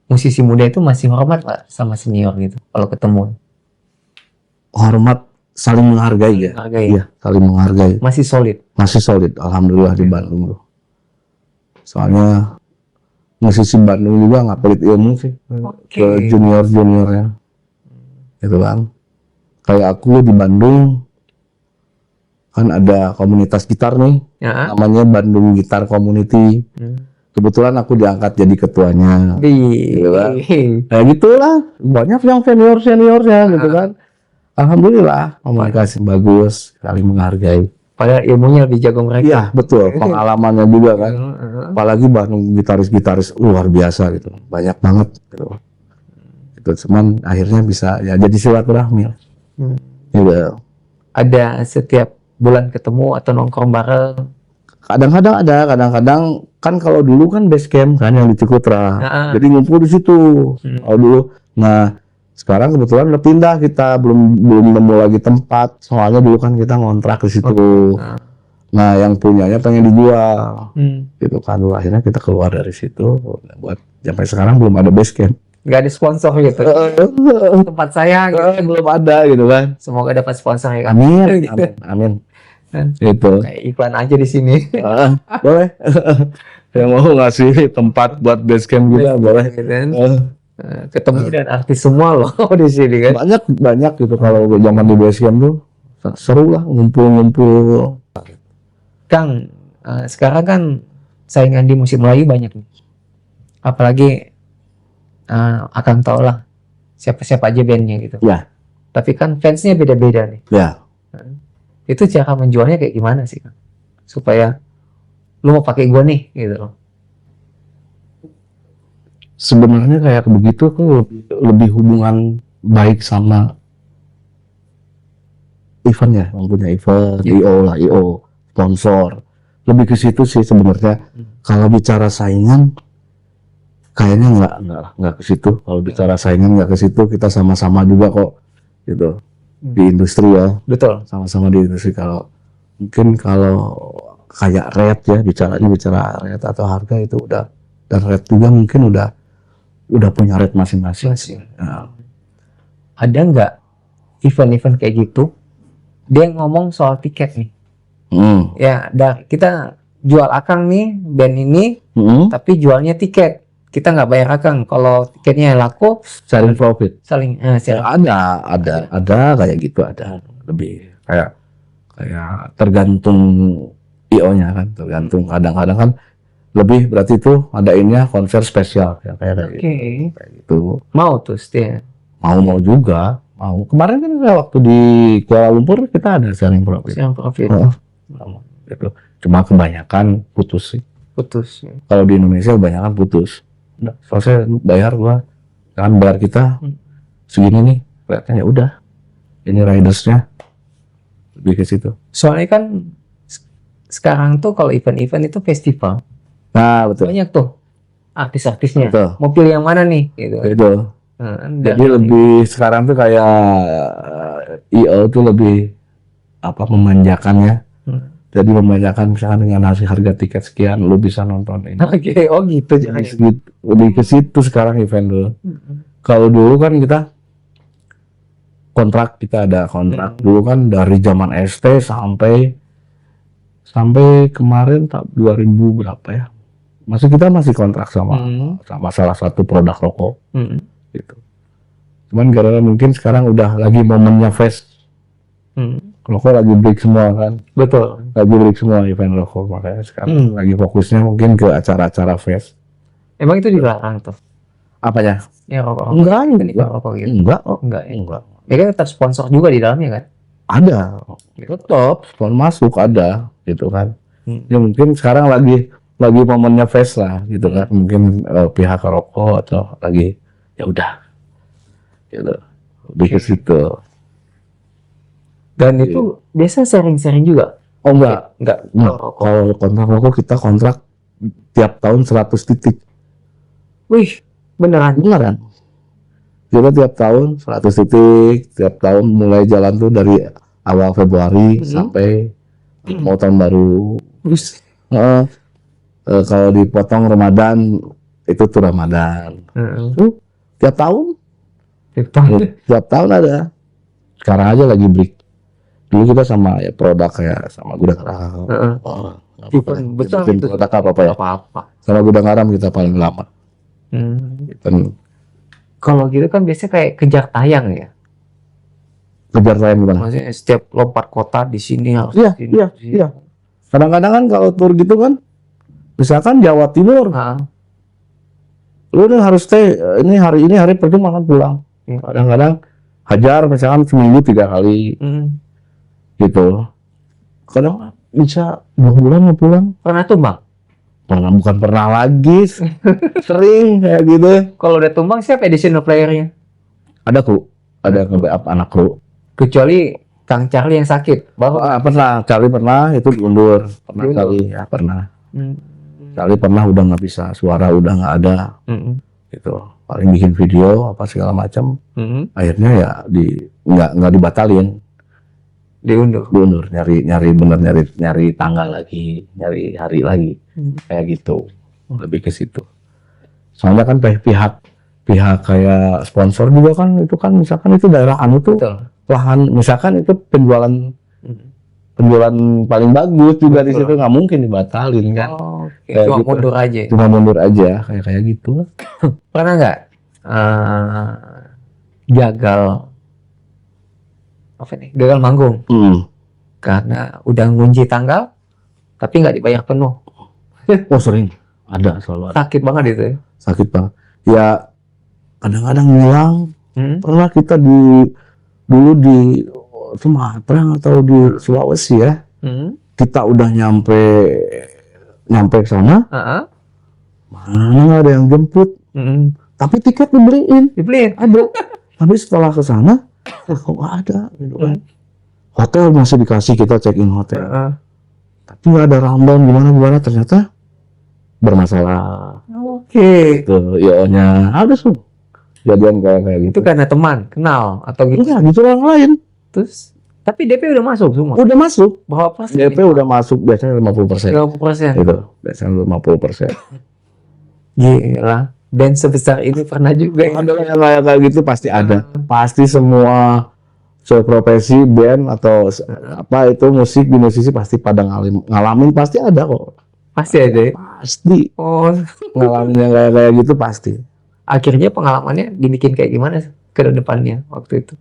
musisi muda itu masih hormat Pak sama senior gitu. Kalau ketemu. Hormat, saling menghargai ya. Iya, saling menghargai. Masih solid. Alhamdulillah di Bandung tuh. Soalnya musisi Bandung juga nggak pelit ilmu sih ke juniornya. Gitu kan. Kayak aku di Bandung kan ada komunitas gitar nih, namanya Bandung Gitar Community. Kebetulan aku diangkat jadi ketuanya. Gitu kan. Kayak gitulah, banyak yang seniornya gitu kan. Alhamdulillah komunikasi bagus, saling menghargai. Padahal ilmunya lebih jago mereka. Iya betul, pengalamannya juga kan. Apalagi Bandung gitaris luar biasa gitu, banyak banget gitu. Itu cuman akhirnya bisa ya jadi silaturahmi. Gitu. Ada setiap bulan ketemu atau nongkrong bareng. Kadang-kadang kan kalau dulu kan base camp kan yang di Cikutra. Jadi ngumpul di situ. Kalau dulu, nah sekarang kebetulan udah pindah, kita belum nemu lagi tempat. Soalnya dulu kan kita ngontrak di situ. Nah yang punyanya pengen dijual. Gitu kan, akhirnya kita keluar dari situ. Buat sampai sekarang belum ada base camp. Gak ada sponsor gitu. Tempat saya gitu. Belum ada gitu kan. Semoga dapat sponsor ya kan. Amin. Itu kayak iklan aja di sini. Boleh. Yang mau ngasih tempat buat base camp kita boleh. Ketemu dan artis semua loh di sini kan. Banyak gitu kalau zaman di base camp tuh seru lah ngumpul. Kang, sekarang kan saingan di musik Melayu banyak nih. Apalagi akan tau lah siapa-siapa aja bandnya gitu. Ya. Tapi kan fansnya beda-beda nih. Ya. Itu cara menjualnya kayak gimana sih Kang? Supaya lu mau pakai gua nih gitu loh. Sebenarnya kayak begitu tuh lebih hubungan baik sama event ya, yang punya event, IO, sponsor. Lebih ke situ sih sebenarnya. Kalau bicara saingan kayaknya nggak ke situ. Kalau bicara saingan nggak ke situ, kita sama-sama juga kok gitu. Di industri ya, betul, sama-sama di industri. Kalau mungkin kalau kayak rate ya, bicara rate atau harga itu udah, dan rate juga mungkin udah punya rate masing-masing. Nah. Ada nggak event-event kayak gitu dia ngomong soal tiket nih? Ya, kita jual akang nih band ini, tapi jualnya tiket. Kita nggak bayar akang. Kalau tiketnya laku, sharing profit. Ada kayak gitu, ada. Lebih kayak tergantung IO-nya kan, tergantung. Kadang-kadang kan lebih berarti itu adainnya konser spesial ya, kayak gitu. Mau tuh Setia? Mau juga, mau. Kemarin kan waktu di Kuala Lumpur kita ada sharing profit. Gitu. Cuma kebanyakan putus sih. Putus. Kalau di Indonesia kebanyakan putus. Udah, selesai bayar gua, kan bayar kita segini nih, kelihatannya udah. Ini ridersnya lebih ke situ. Soalnya kan sekarang tuh kalau event-event itu festival. Nah betul. Banyak tuh artis-artisnya. Betul. Mau pilih yang mana nih? Gitu. Itu. Jadi lebih sekarang tuh kayak IO tuh lebih apa memanjakannya. Jadi memanjakan misalkan dengan harga tiket sekian lu bisa nonton ini. Oke, oh gitu. Lebih ke situ sekarang event dulu. Kalau dulu kan kita ada kontrak dulu kan dari zaman ST sampai kemarin 2000 berapa ya? Kita masih kontrak sama salah satu produk rokok. Gitu. Cuman karena mungkin sekarang udah lagi momennya fest. Rokok lagi break semua kan. Betul. Lagi break semua event rokok, makanya sekarang lagi fokusnya mungkin ke acara-acara fest. Emang itu dilarang tuh? Apanya? Ya rokok. Enggak. Rokok gitu. Enggak. Enggak. Ya kan tetap sponsor juga di dalamnya kan? Ada. Tetap sponsor masuk ada gitu kan. Ya mungkin sekarang lagi momennya fest lah gitu kan. Mungkin pihak rokok atau lagi ya udah. Gitu. Lebih ke situ. Dan itu biasa sharing-sharing juga? Oh enggak. Kalau kontrak rokok kita kontrak tiap tahun 100 titik. Wih, beneran? Kita tiap tahun 100 titik, tiap tahun mulai jalan tuh dari awal Februari sampai mau tahun baru. Kalau dipotong Ramadan itu tuh Ramadan. Tiap tahun ada. Sekarang aja lagi break. Dulu kita sama ya produk kayak sama Gudang Garam. Betul. Produk apa ya? Sama Gudang Garam kita paling lama. Kalau gitu kan biasanya kayak kejar tayang ya. Kejar tayang gimana? Maksudnya setiap lompat kota di sini harus. Iya. Kadang-kadang kan kalau tur gitu kan, misalkan Jawa Timur, lu nih harus stay. Ini hari percuma kan pulang. Kadang-kadang hajar misalkan seminggu 3 kali. Gitu. Kadang bisa 2 bulan nggak pulang. Pernah tumbang? Bukan pernah lagi. Sering kayak gitu. Kalau udah tumbang siapa additional playernya? Ada kru. Ada nge-backup anak kru. Kecuali Kang Charlie yang sakit. Pernah. Charlie pernah itu diundur. Pernah. Charlie pernah udah nggak bisa. Suara udah nggak ada. Gitu. Paling bikin video apa segala macam. Akhirnya ya nggak dibatalin. Diundur, nyari tanggal lagi, nyari hari lagi, kayak gitu, lebih ke situ. Soalnya kan pihak kayak sponsor juga kan, itu kan misalkan itu daerah tuh lahan, misalkan itu penjualan paling bagus juga di situ, nggak mungkin dibatalin kan. Cuma gitu. mundur aja, kayak gitu. Pernah nggak gagal manggung karena udah ngunci tanggal tapi nggak dibayar penuh? Oh sering, selalu ada. Sakit banget itu ya? Sakit banget ya, kadang-kadang ngilang. Pernah kita dulu di Sumatera atau di Sulawesi ya, kita udah nyampe sana, mana nggak ada yang jemput, tapi tiket dibeliin ada. Tapi setelah ke sana kok nggak ada gitu kan. Hotel masih dikasih, kita check in hotel, tapi nggak ada rundown gimana ternyata bermasalah. Tuh IO-nya ada kejadian kayak gitu. Itu karena teman kenal atau gitu? Enggak, gitu orang lain. Terus tapi DP udah masuk semua? Udah masuk. Berapa persen? DP udah masuk biasanya 50%. 50%. Itu biasanya 50%. Gila. Band sebesar ini pernah juga ada yang kayak gitu, pasti ada. Pasti semua profesi band atau apa itu musisi pasti pada ngalamin, pasti ada kok. Pasti ada ya? Pasti. Oh, ngalamin yang kayak gitu pasti. Akhirnya pengalamannya dibikin kayak gimana ke depannya waktu itu?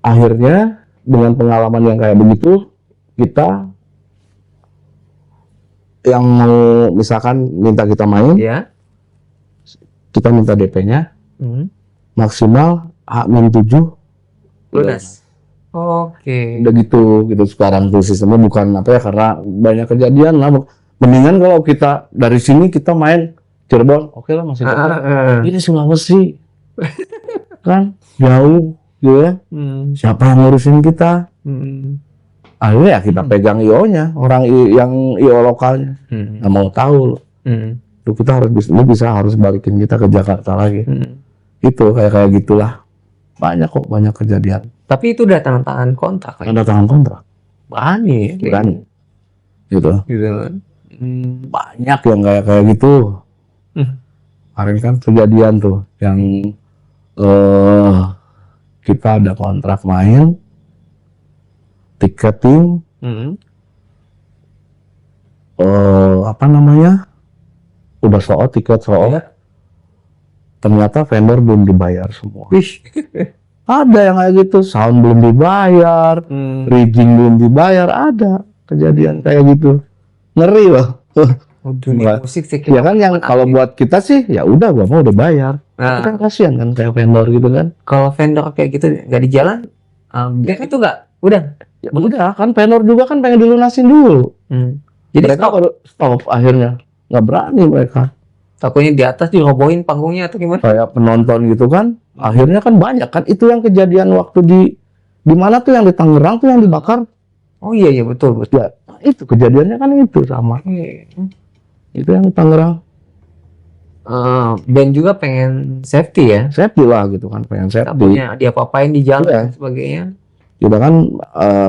Akhirnya dengan pengalaman yang kayak begitu, kita yang mau misalkan minta kita main, Ya. kita minta DP-nya maksimal H-7 Lunas. Oke. udah gitu sekarang tuh sistemnya, bukan apa ya, karena banyak kejadian lah. Mendingan kalau kita dari sini kita main Cirebon, oke lah masih dekat. Ini Sulawesi kan jauh gitu ya. Siapa yang ngurusin kita? Akhirnya ya kita pegang IO-nya, orang yang IO lokalnya. Nggak mau tahu. Itu kita harus balikin kita ke Jakarta lagi. Itu kayak gitulah. Banyak kejadian. Tapi itu udah tanda tangan kontrak. Tanda tangan kontrak. Berani. Gitu. Banyak yang kayak gitu. Kemarin kan kejadian tuh yang kita ada kontrak main, tiketing, apa namanya, udah soal tiket ternyata vendor belum dibayar semua. Ada yang kayak gitu, sound belum dibayar, rigging belum dibayar, ada kejadian kayak gitu, ngeri loh. Dunia musik sih. Ya kan yang kalau buat kita sih ya udah, gua mau udah bayar. Kan kasihan kan kayak vendor gitu kan. Kalau vendor kayak gitu nggak di jalan, itu nggak, udah. Ya udah kan vendor juga kan pengen dilunasin dulu. Jadi mereka baru stop akhirnya, nggak berani mereka. Takutnya di atas dirobohin panggungnya atau gimana? Kayak penonton gitu kan, akhirnya kan banyak kan. Itu yang kejadian waktu di mana tuh, yang di Tangerang tuh yang dibakar. Oh iya betul. Ya, itu kejadiannya kan itu sama. Itu yang di Tangerang. Band juga pengen safety ya. Safety lah gitu kan, pengen safety. Takutnya dia apa-apain di jalan dan sebagainya. Kita kan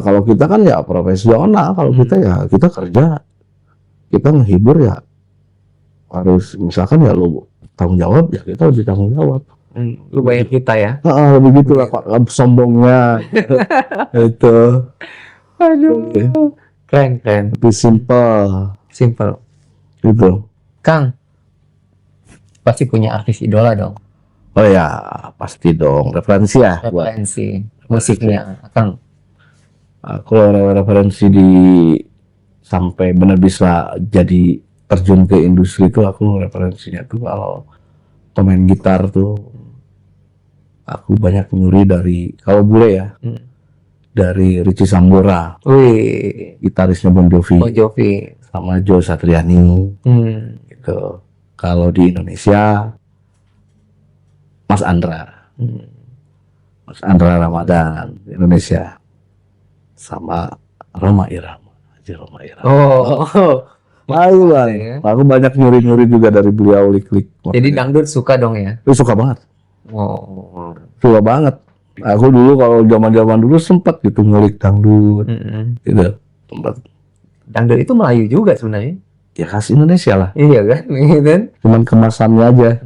kalau kita kan ya profesional, kalau kita ya kita kerja, kita menghibur ya harus, misalkan ya lu tanggung jawab ya kita lebih tanggung jawab. Lu bayar kita ya. Lebih gitu lah sombongnya. Itu. Aduh. Keren. Lebih simple. Gitu. Kang, pasti punya artis idola dong. Oh ya, pasti dong. Referensi ya. Referensi musiknya, Kang. Aku referensi sampai benar bisa jadi terjun ke industri itu, aku referensinya tuh kalau pemain gitar tuh aku banyak nyuri dari, kalau bule ya, dari Richie Sambora, gitarisnya Bon Jovi, sama Joe Satriani, gitu. Kalau di Indonesia Mas Andra Ramadan Indonesia, sama Rhoma Irama. Aku banyak nyuri juga dari beliau, klik. Jadi dangdut suka dong ya? Suka banget. Suka banget. Aku dulu kalau zaman dulu sempat gitu ngulik dangdut. Gitu. Sempat. Dangdut itu Melayu juga sebenarnya. Ya khas Indonesia lah. Iya kan? Cuman kemasannya aja.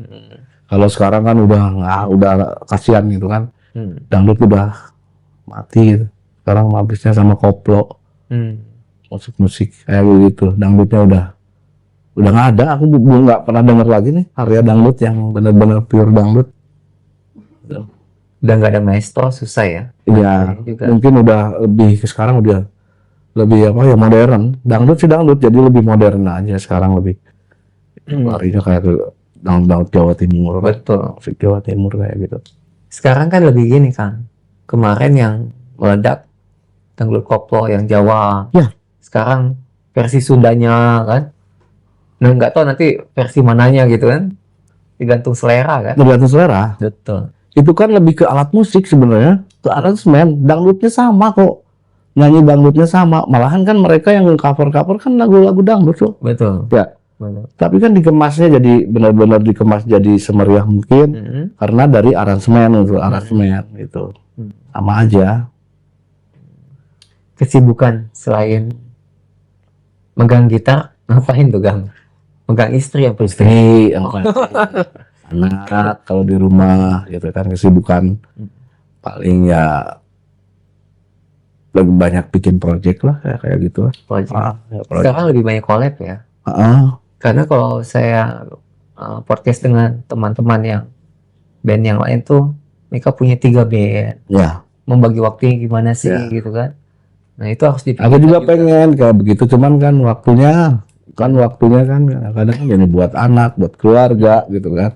Kalau sekarang kan udah kasihan gitu kan. Dangdut udah mati gitu. Sekarang habisnya sama koplo. Musik kayak gitu, dangdutnya udah nggak ada. Aku belum nggak pernah dengar lagi nih karya dangdut yang benar-benar pure dangdut. Udah nggak ada maestro, susah ya? Iya, mungkin udah lebih sekarang udah lebih apa ya, modern. Dangdut sih dangdut, jadi lebih modern aja sekarang, lebih larinya kayak ke dangdut Jawa Timur. Betul. Musik Jawa Timur kayak gitu. Sekarang kan lebih gini Kang. Kemarin yang meledak dangdut koplo yang Jawa. Ya. Sekarang versi Sundanya kan. Nah nggak tahu nanti versi mananya gitu kan. Tergantung selera kan. Tergantung selera. Betul. Itu kan lebih ke alat musik sebenarnya, ke aransemen. Dangdutnya sama kok. Nyanyi dangdutnya sama. Malahan kan mereka yang cover kan lagu-lagu dangdut tuh. Betul. Ya. Betul. Tapi kan dikemasnya jadi benar-benar dikemas jadi semeriah mungkin. Karena dari aransemen gitu. Sama aja. Kesibukan selain megang gitar, ngapain tuh Gang? Megang istri apa istri? Anak kalau di rumah gitu kan, kesibukan paling ya lebih banyak bikin project lah kayak gitu. Project. Sekarang lebih banyak collab ya. Karena kalau saya podcast dengan teman-teman yang band yang lain tuh, mereka punya 3 band. Ya. Membagi waktunya gimana sih gitu kan? Nah itu harus dipikirkan. Aku juga pengen kayak begitu, cuman kan waktunya kan waktunya kan kadang-kadang kan jadi buat anak, buat keluarga gitu kan.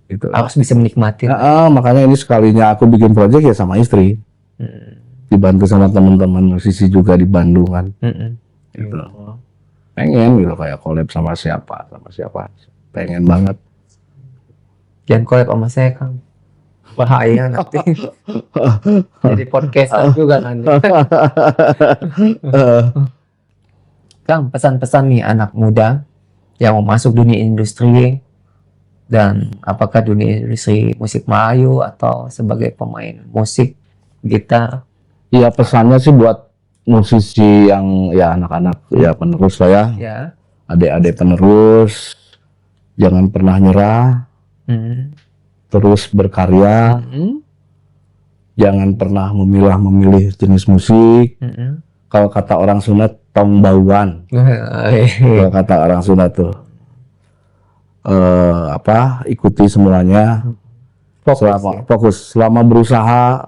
Gitu. Harus bisa menikmati. Makanya ini sekalinya aku bikin project ya sama istri. Dibantu sama teman-teman musisi juga di Bandung kan. Gitu. Pengen gitu kayak collab sama siapa. Pengen banget. Jangan collab sama saya, Kang. Bahaya nanti. Jadi podcaster juga nanti. Kang, pesan-pesan nih anak muda yang mau masuk dunia industri, dan apakah dunia industri musik Melayu atau sebagai pemain musik gitar. Iya, pesannya sih buat musisi yang ya anak-anak ya penerus lah ya. Adik-adik penerus, jangan pernah nyerah. Terus berkarya, jangan pernah memilih jenis musik. Kalau kata orang Sunda, tong bauan. Kalau kata orang Sunda tuh, ikuti semuanya. Fokus. Selama berusaha,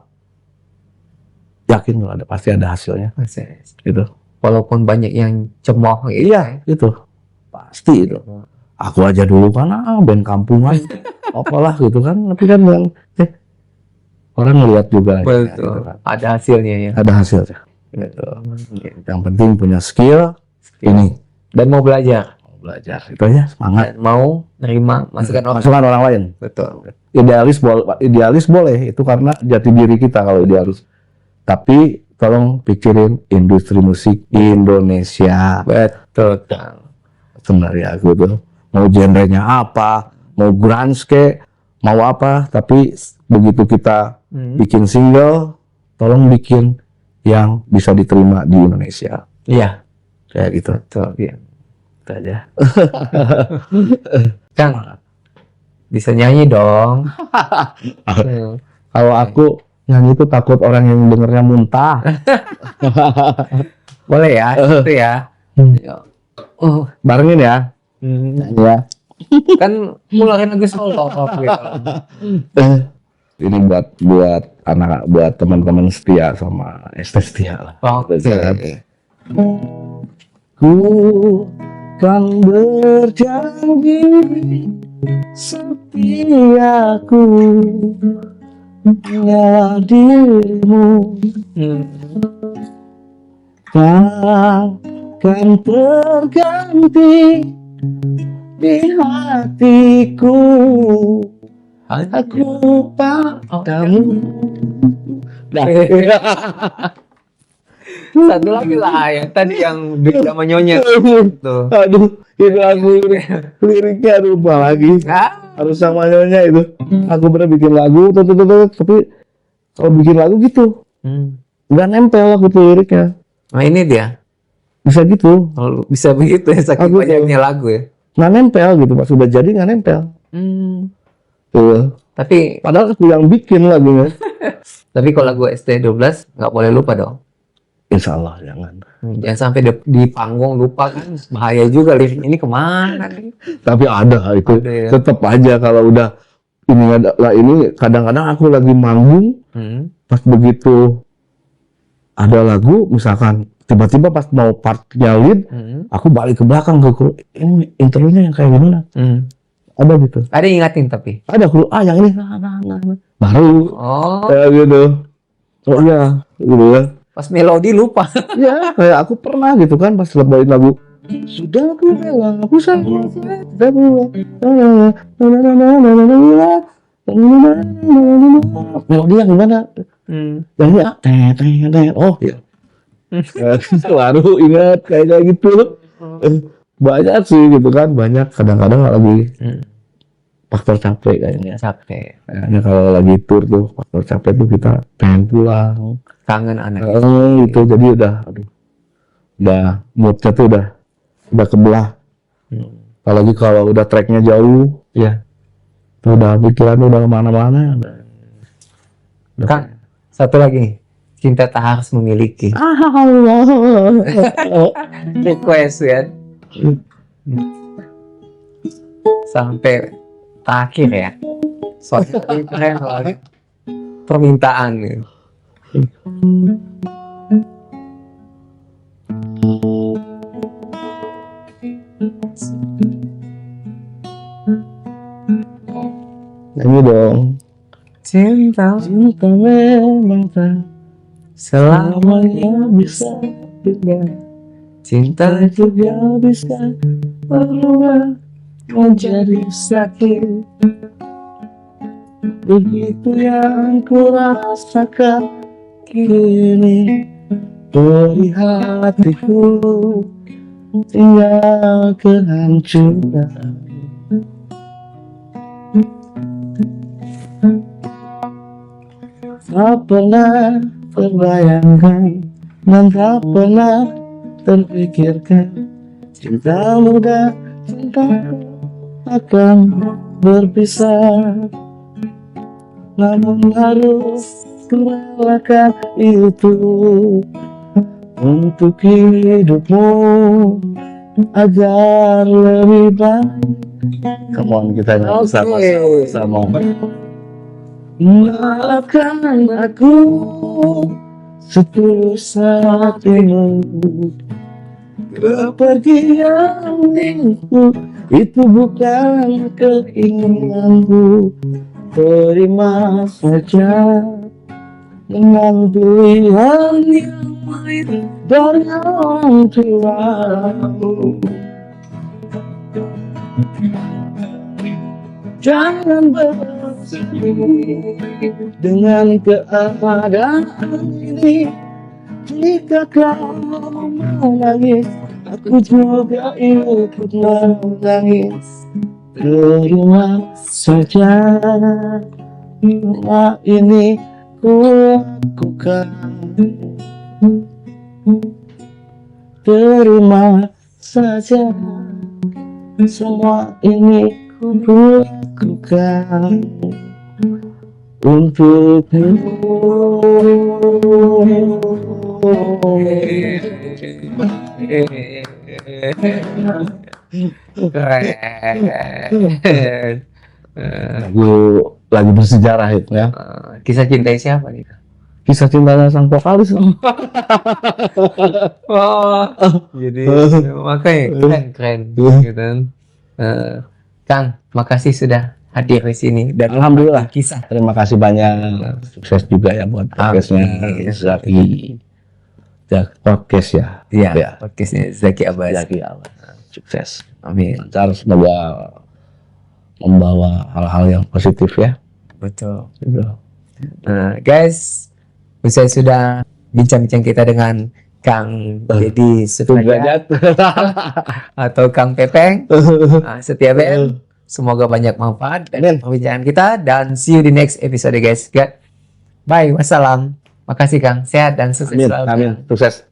yakin loh pasti ada hasilnya. Gitu. Walaupun banyak yang cemooh. Iya, itu pasti itu. Aku aja dulu kan band kampungan, apalah gitu kan, tapi kan orang ngeliat juga. Betul. Gitu kan. Ada hasilnya ya. Ada hasilnya. Gitu. Yang penting punya skill ini dan mau belajar. Itu aja, semangat. Dan mau nerima masukan orang lain. Betul. Idealis boleh, itu karena jati diri kita kalau idealis. Tapi tolong pikirin industri musik Indonesia. Betul, Kang. Sebenarnya aku tuh mau genrenya apa, mau grunge ke, mau apa, tapi begitu kita bikin single, tolong bikin yang bisa diterima di Indonesia. Iya, kayak gitu. Betul, iya. Itu aja. Kang, bisa nyanyi dong. Kalau aku nyanyi itu takut orang yang dengernya muntah. Boleh ya, itu ya. Barengin ya. Nyanyi ya. Kan ngeluarin lagu solo gitu. Ini buat anak, buat teman-teman setia sama setia lah. Ku kan berjanji setiaku hanya dirimu. Kan terganti di hatiku, aku padamu. Satu lagi lah yang tadi yang sama Nyonya tuh. Aduh, itu aku liriknya lupa lagi. Harus sama Nyonya itu. Aku pernah bikin lagu, tapi kalau bikin lagu gitu, nggak nempel aku tuh liriknya. Nah ini dia. Bisa gitu. Oh, bisa begitu ya, saking banyaknya lagu ya. Nggak nempel gitu, pas udah jadi nggak nempel. Tapi padahal aku yang bikin lagunya. Tapi kalau lagu ST12 nggak boleh lupa dong. Insya Allah jangan. Jangan sampai di panggung lupa, kan bahaya juga lirik ini kemana nih. Tapi ada itu, ya. Tetap aja kalau udah ini adalah ini, kadang-kadang aku lagi manggung, pas begitu ada lagu misalkan tiba-tiba pas mau partnya lead, aku balik ke belakang ke kru, ini intronya yang kayak gimana? Ada gitu. Ada yang ingatin tapi? Ada kru, yang ini baru. Kayak gitu. Oh iya, gitu ya. Pas melodi lupa. Ya, kayak aku pernah gitu kan pas lebarin lagu. Sudah aku bilang, aku sayang, sudah pulang. Melodi yang gimana? Yang ini, oh ya. Baru ingat kayak gitu. Banyak sih gitu kan, banyak kadang-kadang lagi faktor capek kayaknya. Kayaknya kalau lagi tour tuh faktor capek tuh kita pengen pulang. Kangen anak. Itu jadi udah moodnya tuh udah kebelah. Apalagi kalau udah tracknya jauh, ya, udah pikiran udah kemana-mana. Kang, satu lagi, cinta tak harus memiliki. Request ya. Sampai terakhir ya. Soalnya keren lagi. Permintaan gitu. cinta memang tak selamanya bisa juga. Cinta juga bisa berubah menjadi sakit. Begitu yang ku rasakan kini, beri hatiku tinggal kehancuran. Tak pernah terbayangkan dan tak pernah terpikirkan cinta muda, cintaku akan berpisah. Namun harus kurelakan itu untuk hidupmu agar lebih baik. Come on, kita nyanyi sama-sama. Maafkan aku setulus hatimu, kepergianku itu bukan keinginanku. Terima saja dengan pilihan yang lain dari orang tuamu. Jangan bersedih dengan keadaan ini. Jika kamu menangis, aku juga ikut menangis. Terima saja, semua ini ku lakukan. Terima saja, semua ini ku lakukan untukmu. Lagu bersejarah itu ya. Kisah cinta siapa nih? Kisah cintanya sang vokalis. Oh, jadi makanya keren gitu kan. Kang, makasih sudah hadir di sini dan Alhamdulillah. Kisah. Terima kasih banyak. Sukses juga ya buat podcastnya Zaki. Podcast ya. Iya. Podcastnya Zaki Abbas. Zaki Abbas. Sukses. Amin. Lancar, semoga membawa hal-hal yang positif ya. Betul. Nah, guys, usai sudah bincang-bincang kita dengan Kang Deddy Sudrajat atau Kang Pepeng Setia BM. Semoga banyak manfaat dari perbincangan kita dan see you di next episode guys. Bye, wassalam. Makasih Kang, sehat dan sukses selalu. Amin, sukses.